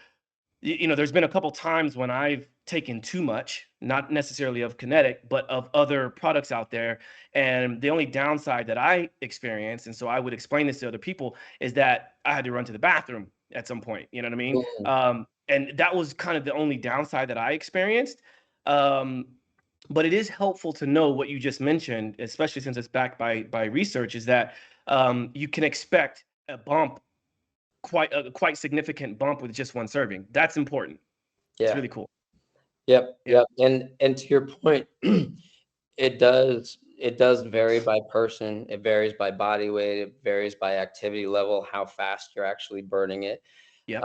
there's been a couple times when I've taken too much, not necessarily of Kenetik, but of other products out there. And the only downside that I experienced, and so I would explain this to other people, is that I had to run to the bathroom at some point. You know what I mean? And that was kind of the only downside that I experienced. But it is helpful to know what you just mentioned, especially since it's backed by research, is that you can expect a bump, quite significant bump with just one serving. That's important. Yeah. It's really cool. Yep. And to your point, it does vary by person. It varies by body weight. It varies by activity level, how fast you're actually burning it. Yeah.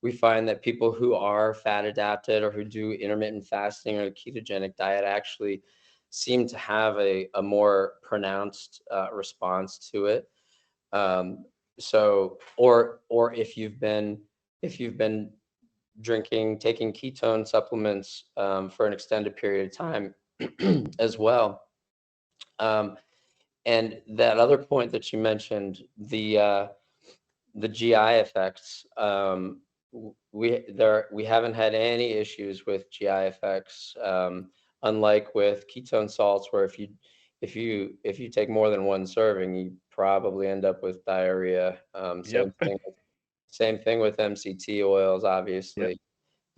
We find that people who are fat adapted or who do intermittent fasting or a ketogenic diet actually seem to have a more pronounced response to it. So, or if you've been taking ketone supplements for an extended period of time as well. And that other point that you mentioned, the GI effects, we haven't had any issues with GI effects, unlike with ketone salts, where if you take more than one serving, you probably end up with diarrhea. Same thing with MCT oils, obviously.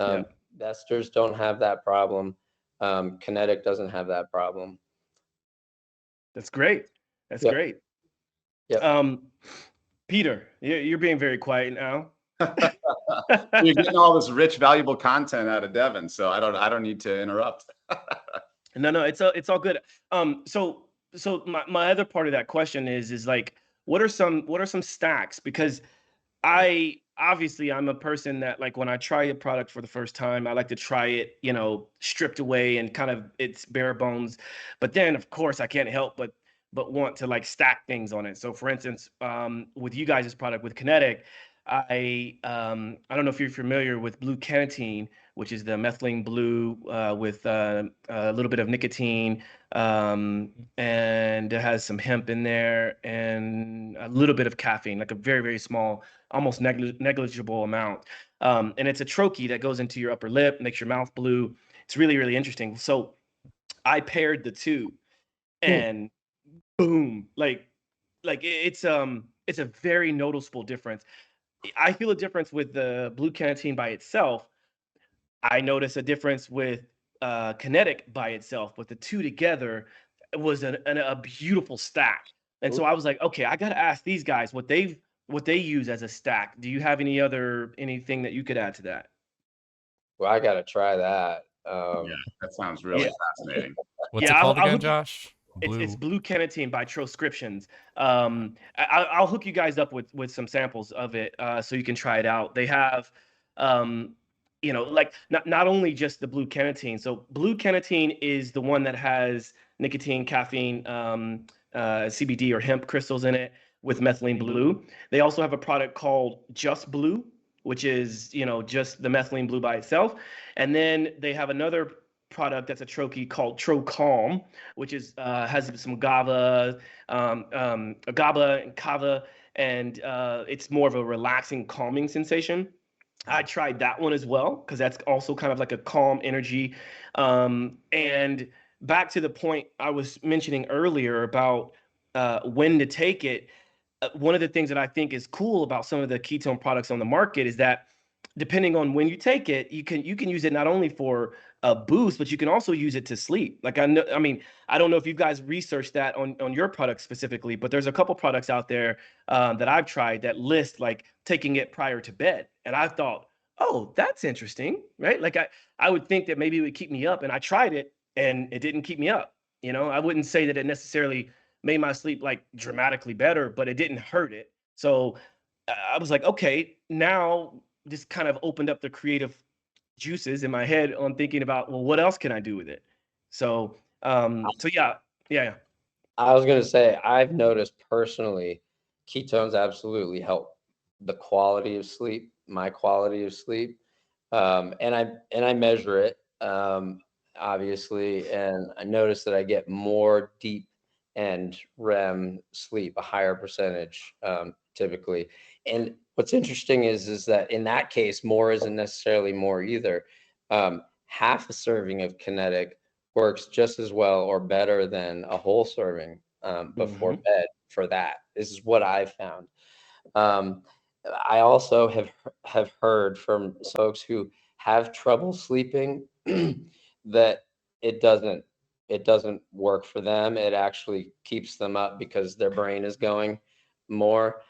Esters don't have that problem. Kenetik doesn't have that problem. That's great. That's great. Peter, you're being very quiet now. You're getting all this rich, valuable content out of Devon, so I don't need to interrupt. No, it's all good. So my other part of that question is like, what are some stacks? Because I'm a person that, like, when I try a product for the first time, I like to try it, stripped away and kind of its bare bones. But then, of course, I can't help but want to like stack things on it. So, for instance, with you guys' product with Kenetik, I don't know if you're familiar with blue carnitine, which is the methylene blue with a little bit of nicotine, and it has some hemp in there and a little bit of caffeine, like a very, very small, almost negligible amount. And it's a troche that goes into your upper lip, makes your mouth blue. It's really, really interesting. So I paired the two, and boom, like it's a very noticeable difference. I feel a difference with the blue carnitine by itself. I notice a difference with Kenetik by itself, but the two together was a beautiful stack. And so I was like, okay, I got to ask these guys what they use as a stack. Do you have anything that you could add to that? Well, I got to try that. Yeah, that sounds really fascinating. What's it called again, Josh? It's Blue. blue Kenetik by Transcriptions. I'll hook you guys up with some samples of it, so you can try it out. They have, like not only just the blue Kenetik. So blue Kenetik is the one that has nicotine, caffeine, CBD or hemp crystals in it with methylene blue. They also have a product called Just Blue, which is just the methylene blue by itself, and then they have another product that's a troche called Tro Calm, which is has some GABA, GABA and kava, and it's more of a relaxing, calming sensation. I tried that one as well because that's also kind of like a calm energy. And back to the point I was mentioning earlier about when to take it. One of the things that I think is cool about some of the ketone products on the market is that depending on when you take it, you can use it not only for a boost, but you can also use it to sleep. Like I don't know if you guys researched that on your product specifically, but there's a couple products out there that I've tried that list like taking it prior to bed, and I thought, oh, that's interesting, right? Like I would think that maybe it would keep me up, and I tried it, and it didn't keep me up. I wouldn't say that it necessarily made my sleep like dramatically better, but it didn't hurt it. So I was like, okay, now this kind of opened up the creative juices in my head on thinking about, well, what else can I do with it? So yeah. I was going to say, I've noticed personally, ketones absolutely help the quality of sleep, my quality of sleep. And I measure it, obviously, and I notice that I get more deep and REM sleep, a higher percentage, typically. And what's interesting is that in that case, more isn't necessarily more either. Half a serving of Kenetik works just as well or better than a whole serving before bed for that. This is what I found. I also have heard from folks who have trouble sleeping that it doesn't work for them. It actually keeps them up because their brain is going more.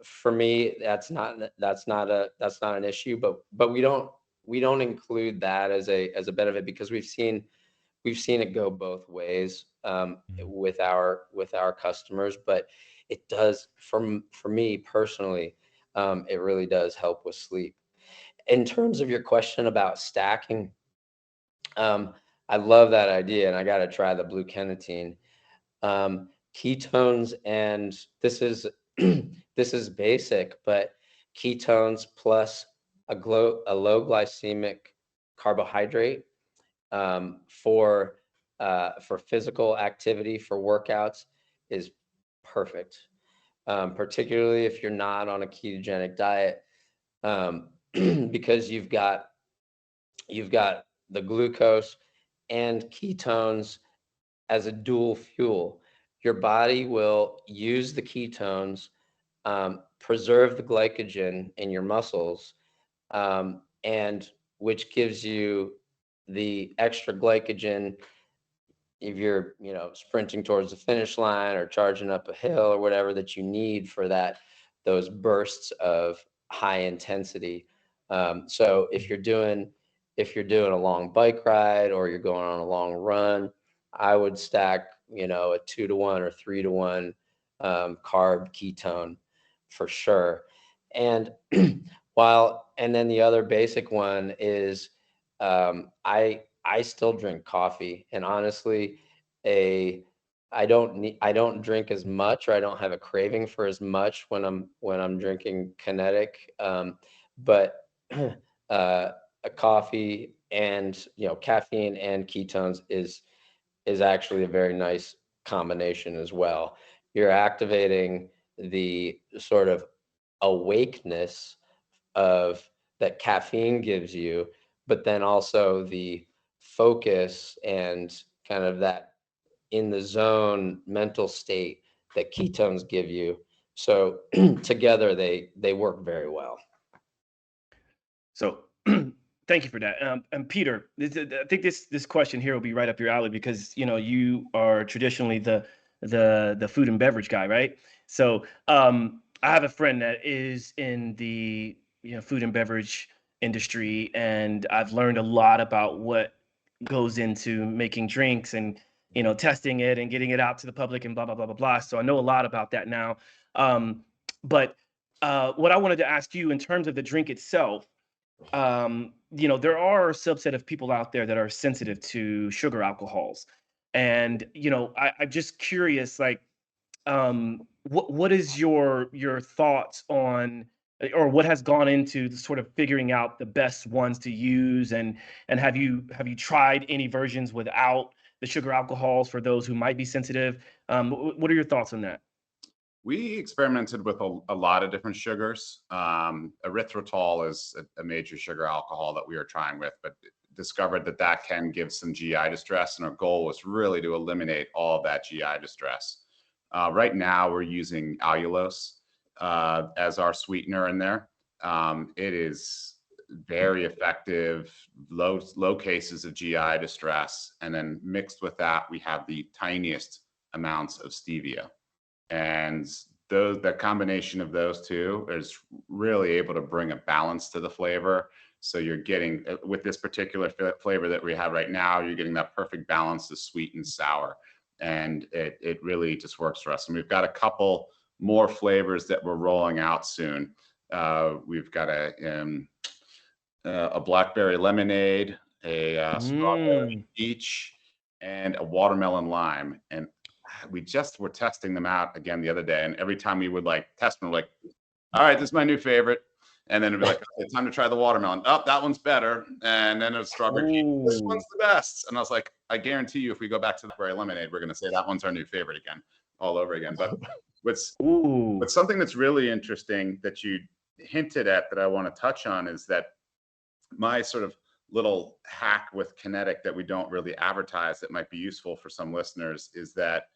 For me, that's not an issue, but we don't include that as a benefit because we've seen it go both ways with our customers, but it does for me personally. It really does help with sleep. In terms of your question about stacking, I love that idea, and I got to try the blue Kenetik. Ketones, and this is this is basic, but ketones plus a low glycemic carbohydrate for physical activity, for workouts, is perfect. Particularly if you're not on a ketogenic diet, because you've got the glucose and ketones as a dual fuel. Your body will use the ketones, preserve the glycogen in your muscles, and which gives you the extra glycogen if you're sprinting towards the finish line or charging up a hill or whatever that you need for those bursts of high intensity. So if you're doing a long bike ride or you're going on a long run, I would stack a 2-to-1 or 3-to-1 carb ketone for sure. And and then the other basic one is I still drink coffee, and honestly, I don't drink as much, or I don't have a craving for as much when I'm drinking Kenetik. But a coffee and caffeine and ketones is actually a very nice combination as well. You're activating the sort of awakeness of that caffeine gives you, but then also the focus and kind of that in the zone mental state that ketones give you. So together they work very well. So thank you for that. And Peter, I think this question here will be right up your alley because you are traditionally the food and beverage guy, right? So I have a friend that is in the food and beverage industry, and I've learned a lot about what goes into making drinks and testing it and getting it out to the public and blah, blah, blah, blah, blah. So I know a lot about that now. But what I wanted to ask you in terms of the drink itself, there are a subset of people out there that are sensitive to sugar alcohols. And, I'm just curious, like, what is your thoughts on, or what has gone into the sort of figuring out the best ones to use, and have you tried any versions without the sugar alcohols for those who might be sensitive? What are your thoughts on that? We experimented with a lot of different sugars. Erythritol is a major sugar alcohol that we were trying with, but discovered that can give some GI distress, and our goal was really to eliminate all of that GI distress. Right now, we're using allulose as our sweetener in there. It is very effective, low cases of GI distress, and then mixed with that, we have the tiniest amounts of stevia. And the combination of those two is really able to bring a balance to the flavor. So you're getting, with this particular flavor that we have right now, you're getting that perfect balance of sweet and sour. And it really just works for us. And we've got a couple more flavors that we're rolling out soon. We've got a blackberry lemonade, a strawberry peach, and a watermelon lime. And we just were testing them out again the other day. And every time we would test them, we're like, all right, this is my new favorite. And then it'd be like, okay, time to try the watermelon. Oh, that one's better. And then it's strawberry peach. This one's the best. And I was like, I guarantee you, if we go back to the blackberry lemonade, we're going to say that one's our new favorite again, all over again. But what's something that's really interesting that you hinted at that I want to touch on is that my sort of little hack with Kenetik that we don't really advertise that might be useful for some listeners is that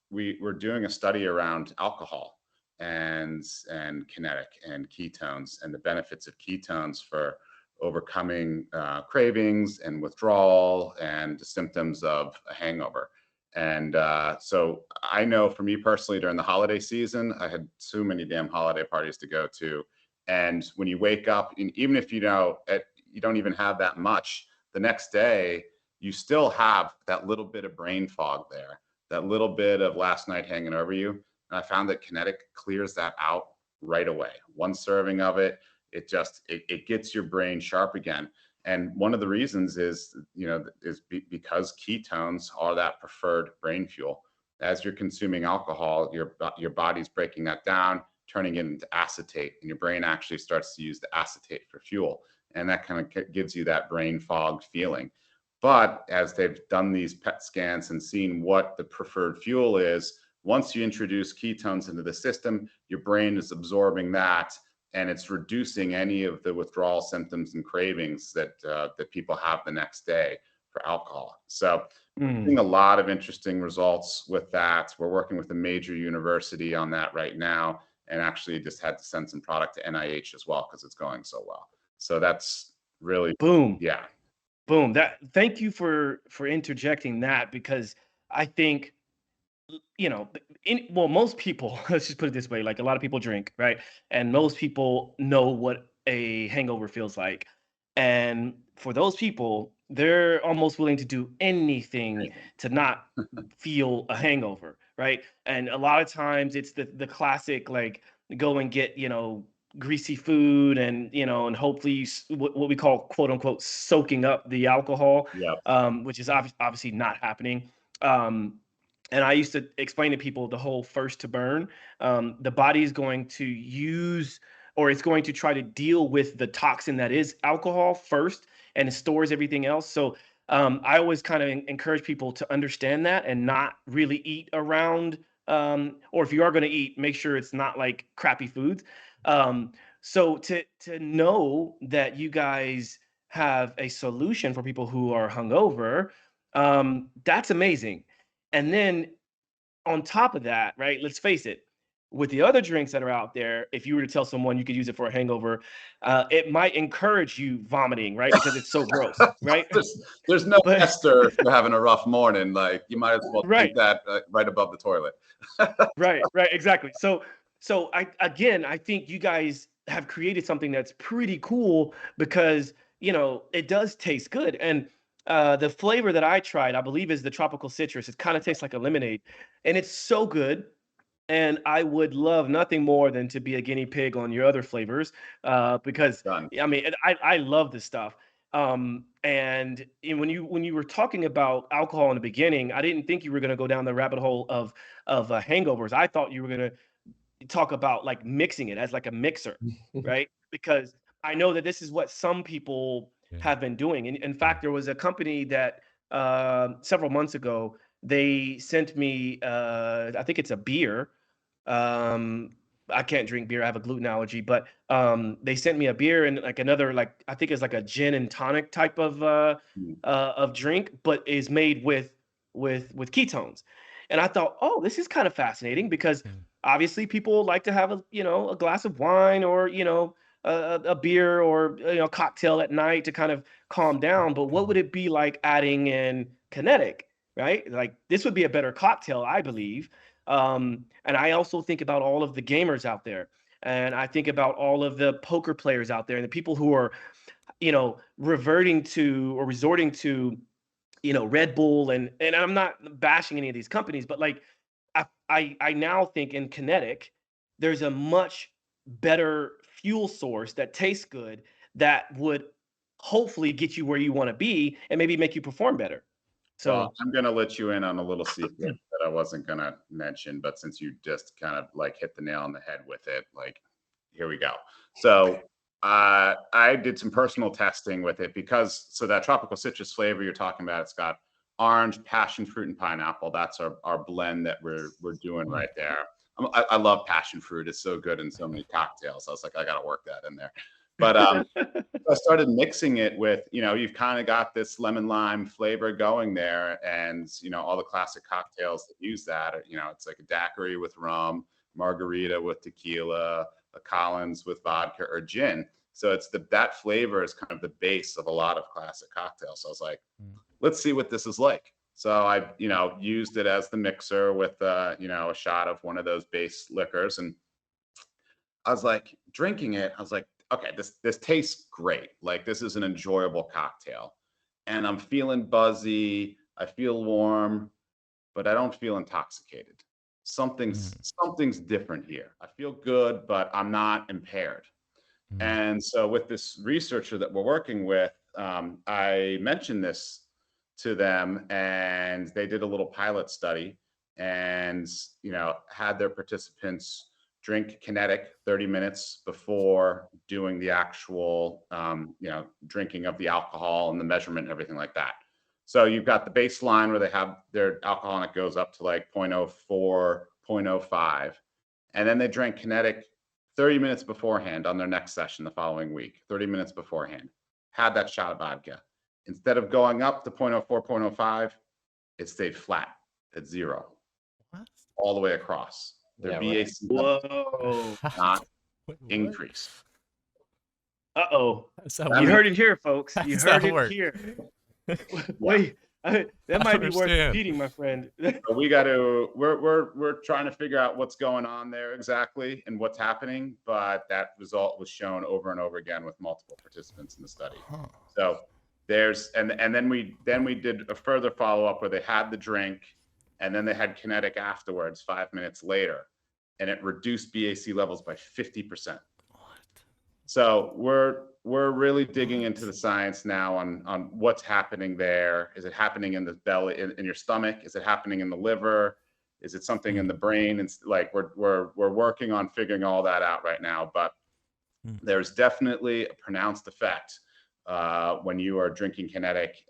we're doing a study around alcohol and Kenetik and ketones and the benefits of ketones for overcoming cravings and withdrawal and the symptoms of a hangover. And so I know for me personally, during the holiday season, I had so many damn holiday parties to go to. And when you wake up, and even if you don't even have that much, the next day, you still have that little bit of brain fog there, that little bit of last night hanging over you. And I found that Kenetik clears that out right away. One serving of it, it gets your brain sharp again. And one of the reasons is because ketones are that preferred brain fuel. As you're consuming alcohol, your body's breaking that down, turning it into acetate, and your brain actually starts to use the acetate for fuel. And that kind of gives you that brain fog feeling. But as they've done these PET scans and seen what the preferred fuel is, once you introduce ketones into the system, your brain is absorbing that, and it's reducing any of the withdrawal symptoms and cravings that people have the next day for alcohol. So we're seeing a lot of interesting results with that. We're working with a major university on that right now, and actually just had to send some product to NIH as well because it's going so well. So that's really boom. Yeah. Boom. Thank you for interjecting that, because I think, most people, let's just put it this way, like a lot of people drink, right? And most people know what a hangover feels like. And for those people, they're almost willing to do anything to not feel a hangover, right? And a lot of times it's the classic, like, go and get, greasy food and, and hopefully what we call, quote unquote, soaking up the alcohol, which is obviously not happening. And I used to explain to people the whole first to burn. The body is going to use, or it's going to try to deal with the toxin that is alcohol first, and it stores everything else. So I always kind of encourage people to understand that and not really eat around, or if you are going to eat, make sure it's not like crappy foods. So to know that you guys have a solution for people who are hungover, that's amazing. And then on top of that, right, let's face it, with the other drinks that are out there, if you were to tell someone you could use it for a hangover, it might encourage you vomiting, right? Because it's so gross, right? There's no ester if you're having a rough morning. Like, you might as well take that right above the toilet. Right, exactly. So I think you guys have created something that's pretty cool, because, it does taste good. And The flavor that I tried, I believe, is the tropical citrus. It kind of tastes like a lemonade, and it's so good. And I would love nothing more than to be a guinea pig on your other flavors, because Done. I mean, I love this stuff. And when you were talking about alcohol in the beginning, I didn't think you were going to go down the rabbit hole of hangovers. I thought you were going to talk about like mixing it as like a mixer, right? Because I know that this is what some people Yeah. have been doing. And in fact, there was a company that several months ago, they sent me, I think it's a beer. Um, I can't drink beer. I have a gluten allergy, but they sent me a beer and like another, like I think it's like a gin and tonic type of drink, but is made with ketones. And I thought, oh, this is kind of fascinating because Mm. obviously people like to have a glass of wine or a beer or cocktail at night to kind of calm down. But what would it be like adding in Kinetic, right? Like this would be a better cocktail, I believe. And I also think about all of the gamers out there, and I think about all of the poker players out there, and the people who are reverting to or resorting to Red Bull, and I'm not bashing any of these companies, but like I now think in Kinetic, there's a much better fuel source that tastes good that would hopefully get you where you want to be and maybe make you perform better. Well, So I'm going to let you in on a little secret that I wasn't going to mention, but since you just kind of like hit the nail on the head with it, like, here we go. So I did some personal testing with it so that tropical citrus flavor you're talking about, it's got orange, passion fruit, and pineapple. That's our blend that we're doing right there. I love passion fruit. It's so good in so many cocktails. I was like, I got to work that in there. But I started mixing it with, you've kind of got this lemon lime flavor going there, and all the classic cocktails that use that. It's like a daiquiri with rum, margarita with tequila, a Collins with vodka or gin. So it's that flavor is kind of the base of a lot of classic cocktails. So I was like, let's see what this is like. So I, used it as the mixer with, a shot of one of those base liquors, and I was like drinking it. I was like, okay, this tastes great. Like this is an enjoyable cocktail, and I'm feeling buzzy. I feel warm, but I don't feel intoxicated. Something's different here. I feel good, but I'm not impaired. And so with this researcher that we're working with, I mentioned this to them, and they did a little pilot study, and had their participants drink Kinetic 30 minutes before doing the actual drinking of the alcohol and the measurement and everything like that. So you've got the baseline where they have their alcohol and it goes up to like 0.04, 0.05, and then they drank Kinetic 30 minutes beforehand on their next session the following week. 30 minutes beforehand, had that shot of vodka. Instead of going up to 0.04, 0.05, it stayed flat at 0. What? All the way across. Their Yeah, BAC levels whoa. not Wait, what? increased. Uh-oh. How's that I You mean- heard it here, folks. You How's heard that it work? here. Wait, that might be worth understand. repeating, my friend. But we're trying to figure out what's going on there exactly and what's happening, but that result was shown over and over again with multiple participants in the study. Huh. So there's and then we did a further follow-up where they had the drink and then they had Kinetic afterwards 5 minutes later, and it reduced BAC levels by 50%. So we're really digging into the science now on what's happening there. Is it happening in the belly, in your stomach? Is it happening in the liver? Is it something in the brain? And like we're working on figuring all that out right now. But there's definitely a pronounced effect when you are drinking Kinetic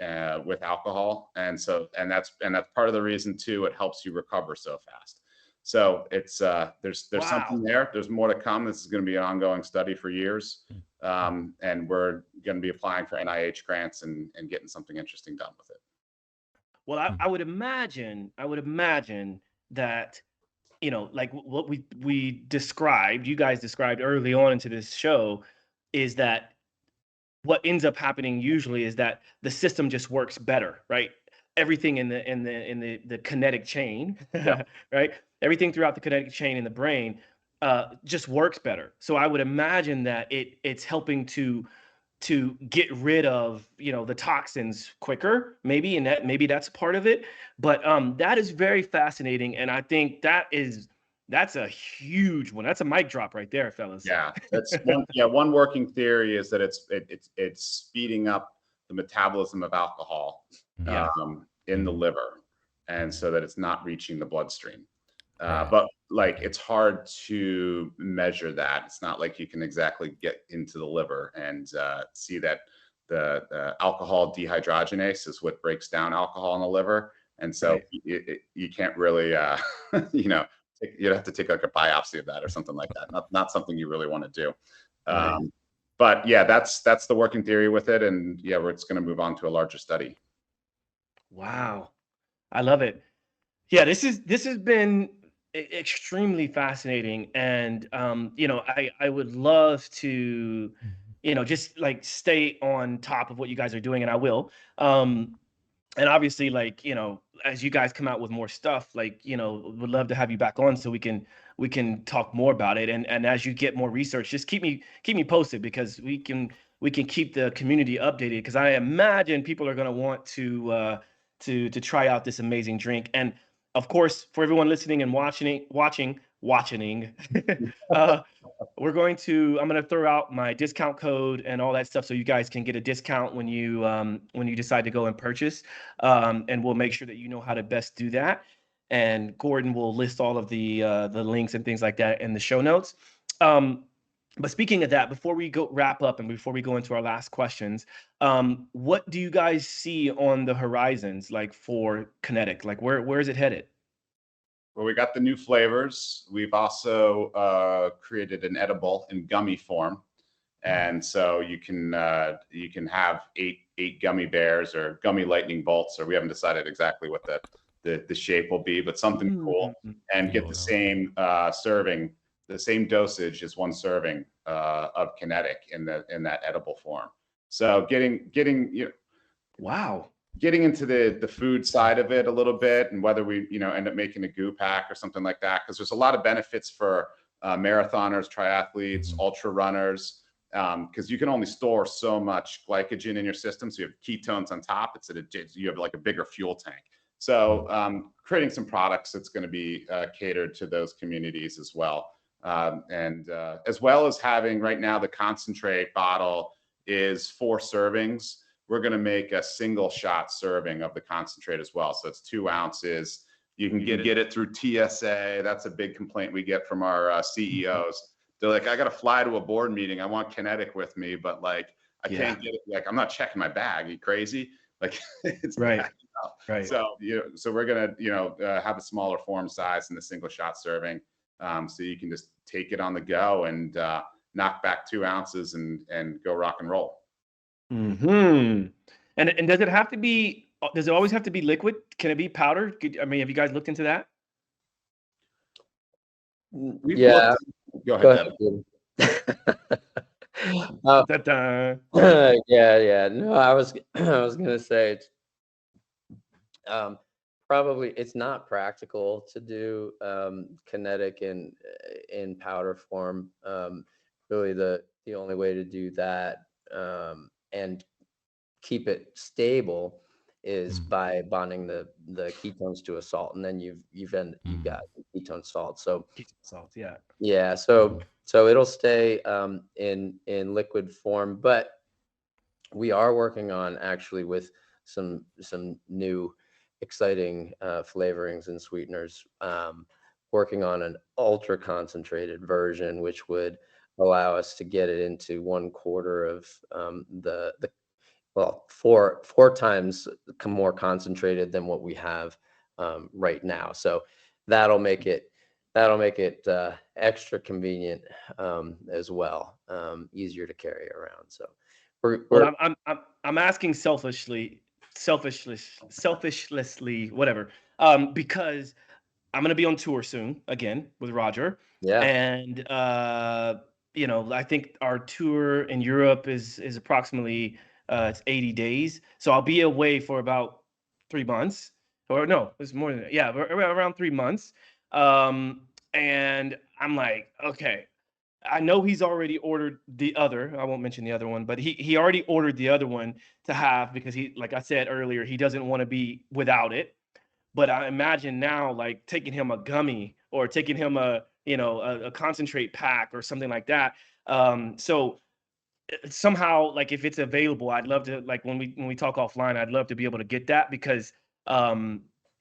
with alcohol, and that's part of the reason too. It helps you recover so fast. So it's there's Wow. something there. There's more to come. This is going to be an ongoing study for years, and we're going to be applying for NIH grants and getting something interesting done with it. Well, I would imagine that, like what we described, you guys described early on into this show, is that what ends up happening usually is that the system just works better, right? Everything in the kinetic chain, Yeah. right? Everything throughout the kinetic chain in the brain just works better. So I would imagine that it's helping to to get rid of, the toxins quicker, maybe, and maybe that's part of it. But that is very fascinating, and I think that's a huge one. That's a mic drop right there, fellas. Yeah, that's one. Yeah, one working theory is that it's speeding up the metabolism of alcohol Yeah. in the liver, and so that it's not reaching the bloodstream. Right. But like it's hard to measure that. It's not like you can exactly get into the liver and see that the alcohol dehydrogenase is what breaks down alcohol in the liver, and so Right. you can't really you'd have to take like a biopsy of that or something like that. Not something you really want to do. Right. But yeah, that's the working theory with it, and yeah, it's going to move on to a larger study. Wow. I love it. Yeah, this has been extremely fascinating, and I would love to, just like stay on top of what you guys are doing, and I will. And obviously, like, as you guys come out with more stuff, like, would love to have you back on so we can talk more about it. And as you get more research, just keep me posted, because we can keep the community updated, because I imagine people are going to want to try out this amazing drink. And of course, for everyone listening and watching, uh, I'm going to throw out my discount code and all that stuff, so you guys can get a discount when you decide to go and purchase. And we'll make sure that you know how to best do that. And Gordon will list all of the links and things like that in the show notes. But speaking of that, before we go wrap up and before we go into our last questions, what do you guys see on the horizons, like for Kenetik? Like where is it headed? Well, we got the new flavors. We've also created an edible in gummy form, and so you can have eight gummy bears or gummy lightning bolts, or we haven't decided exactly what the shape will be, but something cool, and get the same serving, the same dosage as one serving of Kenetik in that edible form. So getting Wow. getting into the food side of it a little bit, and whether we end up making a goo pack or something like that, because there's a lot of benefits for marathoners, triathletes, ultra runners, because you can only store so much glycogen in your system. So you have ketones on top. You have like a bigger fuel tank. So creating some products that's going to be catered to those communities as well. And as well as having right now, the concentrate bottle is 4 servings. We're going to make a single shot serving of the concentrate as well. So it's 2 ounces. You can get it through TSA. That's a big complaint we get from our CEOs. They're like, I got to fly to a board meeting. I want Kenetik with me, but like, I can't get it. Like, I'm not checking my bag. Are you crazy? Like, it's right. bad enough. Right. So we're going to, have a smaller form size in the single shot serving. So you can just take it on the go and knock back 2 ounces and go rock and roll. Hmm. And does it have to be? Does it always have to be liquid? Can it be powder? I mean, have you guys looked into that? Yeah. Go ahead. Yeah. No, I was gonna say it's probably it's not practical to do Kenetik in powder form. Really, the only way to do that and keep it stable is by bonding the ketones to a salt, and then you've got ketone salt. So salt, yeah. Yeah, so it'll stay in liquid form, but we are working on actually with some new exciting flavorings and sweeteners, working on an ultra concentrated version, which would allow us to get it into 1/4 of four times more concentrated than what we have right now. So that'll make it extra convenient as well, easier to carry around. So well, I'm asking selfishly, whatever, because I'm gonna be on tour soon again with Roger. Yeah. And I think our tour in Europe is approximately it's 80 days. So I'll be away for about 3 months, or no, it's more than that. Yeah, around 3 months. And I'm like, okay, I know he's already ordered the other. I won't mention the other one, but he already ordered the other one to have because he, like I said earlier, he doesn't want to be without it. But I imagine now, like taking him a gummy or taking him a a concentrate pack or something like that. So somehow, like if it's available, I'd love to, like when we talk offline, I'd love to be able to get that because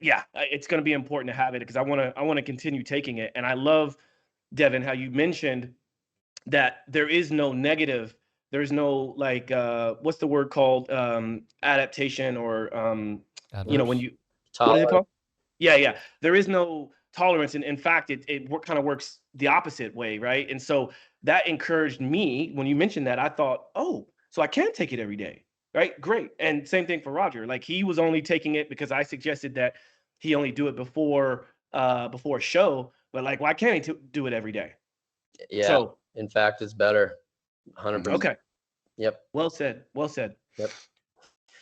yeah, it's going to be important to have it because I want to continue taking it. And I love, Devin, how you mentioned that there is no negative, there's no like what's the word called, adaptation or when Adverse. you, what is it Tolerance. called? Yeah, yeah. There is no tolerance, and in fact, kind of works the opposite way, right? And so that encouraged me when you mentioned that. I thought, oh, so I can take it every day, right? Great. And same thing for Roger. Like he was only taking it because I suggested that he only do it before a show, but like why can't he do it every day? Yeah. So In fact, it's better. 100%. okay, Yep. well said, well said. Yep.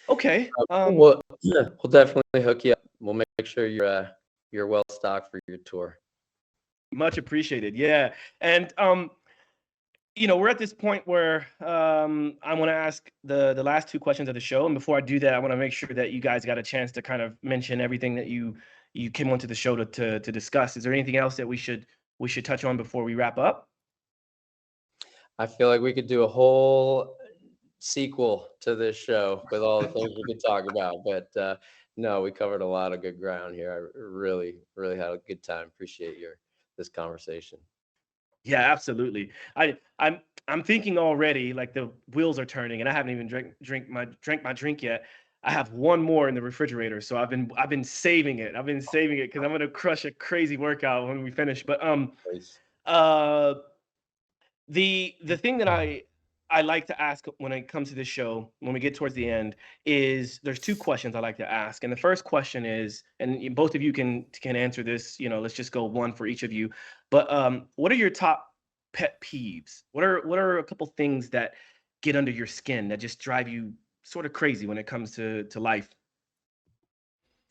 Okay, We'll definitely hook you up. We'll make sure you're well stocked for your tour. much appreciated. Yeah, and we're at this point where I want to ask the last two questions of the show, and before I do that, I want to make sure that you guys got a chance to kind of mention everything that you came onto the show to discuss. Is there anything else that we should touch on before we wrap up? I feel like we could do a whole sequel to this show with all the things we could talk about, but no, we covered a lot of good ground here. I really, really had a good time. Appreciate this conversation. Yeah, absolutely. I'm thinking already, like the wheels are turning, and I haven't even drank my drink yet. I have one more in the refrigerator, so I've been saving it. I've been saving it because I'm gonna crush a crazy workout when we finish. But Nice. uh, the thing that I like to ask when it comes to this show, when we get towards the end, is there's two questions I like to ask. And the first question is, and both of you can answer this, let's just go one for each of you. But what are your top pet peeves? What are a couple things that get under your skin that just drive you sort of crazy when it comes to life?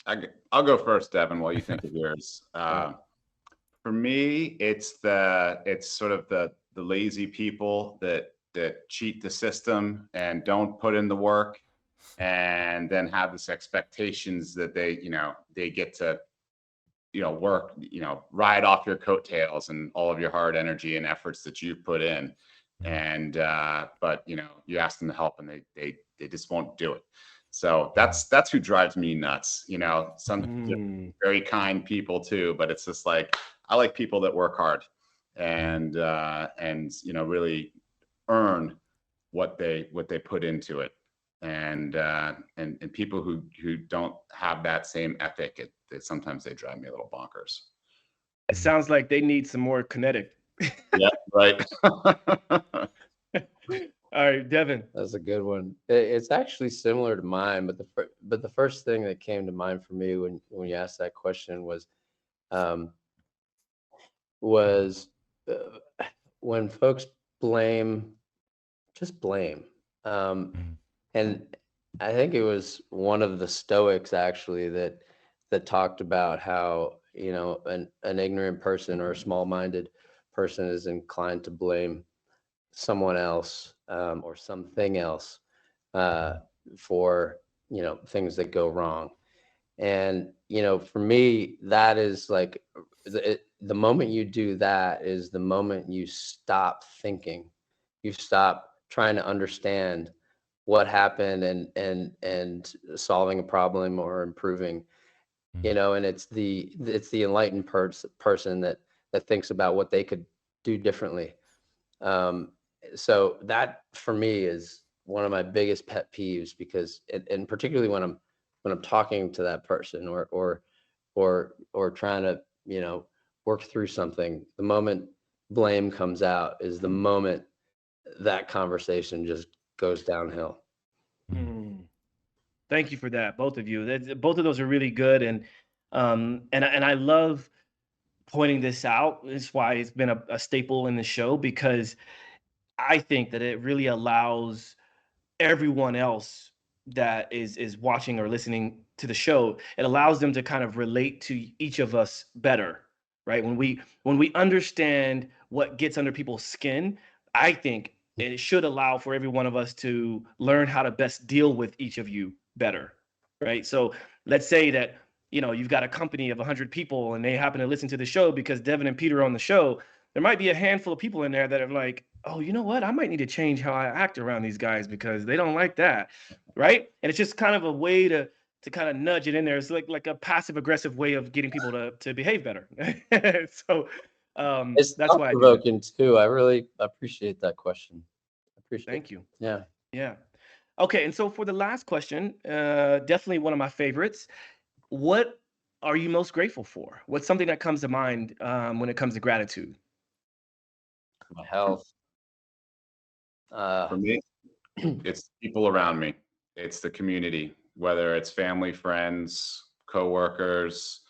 I'll go first, Devin, while you think of yours. For me, it's sort of the lazy people that cheat the system and don't put in the work, and then have this expectations that they get to work, ride off your coattails and all of your hard energy and efforts that you've put in. And but you ask them to help and they just won't do it. So that's who drives me nuts. Some very kind people too, but it's just like I like people that work hard and really earn what they put into it. And people who don't have that same ethic, sometimes they drive me a little bonkers. It sounds like they need some more Kenetik. Yeah, right. All right, Devin. That's a good one. It's actually similar to mine, but the first thing that came to mind for me when you asked that question was when folks just blame. And I think it was one of the Stoics actually that talked about how an ignorant person or a small-minded person is inclined to blame someone else or something else for things that go wrong. And for me, that is like the moment you do that is the moment you stop thinking, you stop trying to understand what happened and solving a problem or improving, and it's the enlightened person that thinks about what they could do differently. So that for me is one of my biggest pet peeves, because and particularly when I'm talking to that person or trying to work through something, the moment blame comes out is the moment that conversation just goes downhill. Thank you for that, both of you. Both of those are really good, and I love pointing this out. It's why it's been a staple in the show, because I think that it really allows everyone else that is watching or listening to the show. It allows them to kind of relate to each of us better, right? When we understand what gets under people's skin, I think it should allow for every one of us to learn how to best deal with each of you better, right? So let's say that, you know, you've got a company of 100 people and they happen to listen to the show because Devon and Peter are on the show. There might be a handful of people in there that are like, oh, you know what? I might need to change how I act around these guys because they don't like that, right? And it's just kind of a way to kind of nudge it in there. It's like a passive aggressive way of getting people to behave better. So It's that's thought why I do that. provoking too. I really appreciate that question. Appreciate Thank you. it. Yeah. Yeah. Okay. And so for the last question, definitely one of my favorites. What are you most grateful for? What's something that comes to mind when it comes to gratitude? My health. For me, it's people around me. It's the community, whether it's family, friends, coworkers,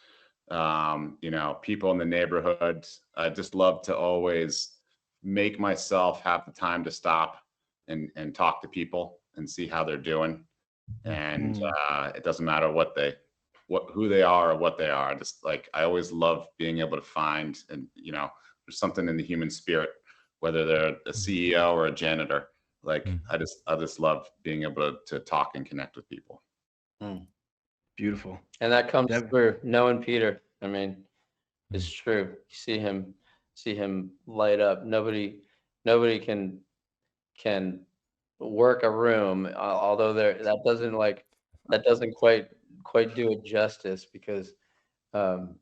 you know, people in the neighborhood. I just love to always make myself have the time to stop and talk to people and see how they're doing. And it doesn't matter who they are or what they are. Just like I always love being able to find, and you know, there's something in the human spirit, whether they're a CEO or a janitor. Like I just love being able to talk and connect with people. Beautiful. And that comes Devon. through knowing Peter. I mean, it's true. You see him light up. Nobody can work a room, although that doesn't quite do it justice, because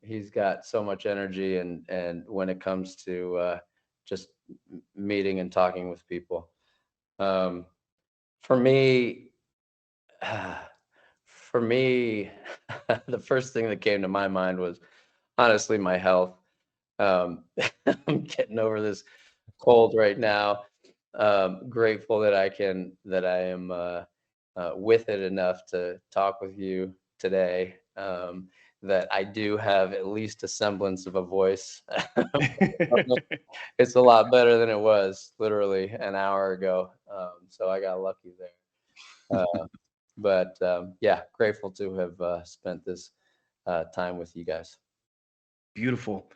he's got so much energy, and when it comes to just meeting and talking with people. For me, the first thing that came to my mind was honestly my health. I'm getting over this cold right now. Grateful that I am with it enough to talk with you today. That I do have at least a semblance of a voice. It's a lot better than it was literally an hour ago. So I got lucky there. But yeah, grateful to have spent this time with you guys. Beautiful.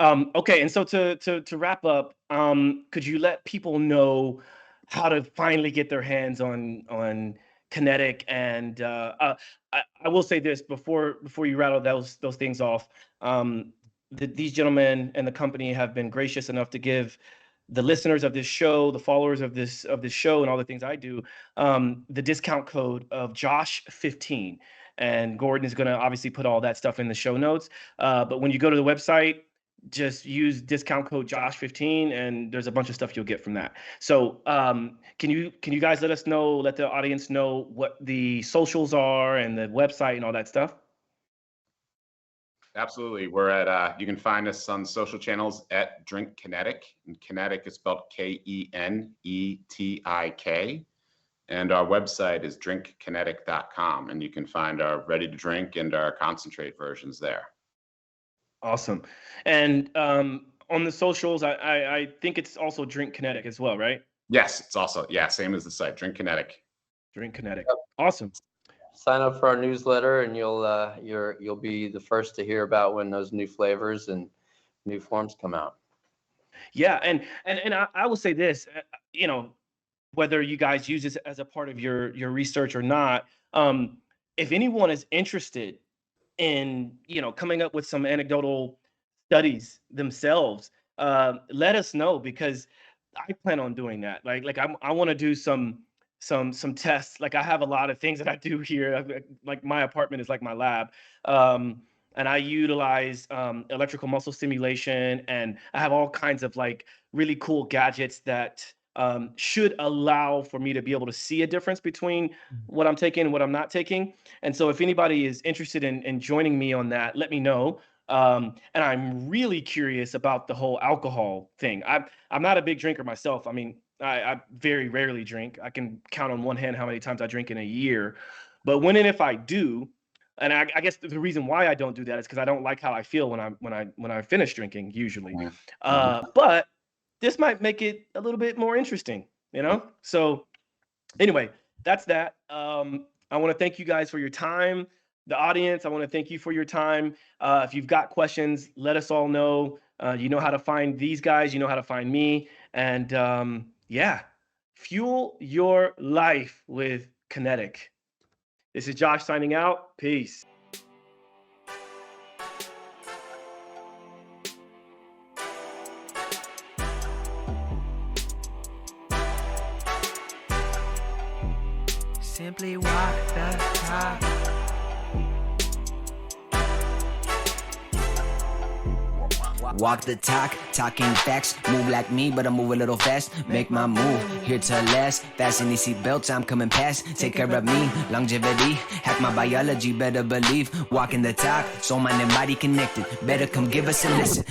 Okay, and so to wrap up, could you let people know how to finally get their hands on Kenetik? And I will say this before you rattle those things off. These gentlemen and the company have been gracious enough to give the listeners of this show, the followers of this show, and all the things I do, the discount code of Josh15. And Gordon is going to obviously put all that stuff in the show notes. But when you go to the website, just use discount code Josh15, and there's a bunch of stuff you'll get from that. So can you guys let the audience know what the socials are and the website and all that stuff? Absolutely. We're at, you can find us on social channels at Drink Kenetik, and Kenetik is spelled Kenetik. And our website is drinkkenetik.com, and you can find our ready to drink and our concentrate versions there. Awesome. And on the socials, I think it's also Drink Kenetik as well, right? Yes, it's also, same as the site, Drink Kenetik. Drink Kenetik. Awesome. Sign up for our newsletter, and you'll be the first to hear about when those new flavors and new forms come out. Yeah, and I will say this, you know, whether you guys use this as a part of your research or not, if anyone is interested in, you know, coming up with some anecdotal studies themselves, let us know, because I plan on doing that. Like I want to do some tests. Like I have a lot of things that I do here. Like my apartment is like my lab. And I utilize electrical muscle stimulation, and I have all kinds of like really cool gadgets that should allow for me to be able to see a difference between what I'm taking and what I'm not taking. And so if anybody is interested in joining me on that, let me know. And I'm really curious about the whole alcohol thing. I'm not a big drinker myself. I mean, I very rarely drink. I can count on one hand how many times I drink in a year. But when and if I do, and I guess the reason why I don't do that is because I don't like how I feel when I finish drinking usually. But this might make it a little bit more interesting, you know? So anyway, that's that. I want to thank you guys for your time. the audience, I want to thank you for your time. If you've got questions, let us all know. You know how to find these guys. You know how to find me. And yeah, fuel your life with Kenetik. This is Josh signing out. Peace. Simply walk the talk. Walk the talk, talking facts. Move like me, but I move a little fast. Make my move, here to last. Fasten these seatbelts, I'm coming past. Take care of me, longevity. Hack my biology, better believe. Walking the talk, soul, mind, and body connected. Better come give us a listen.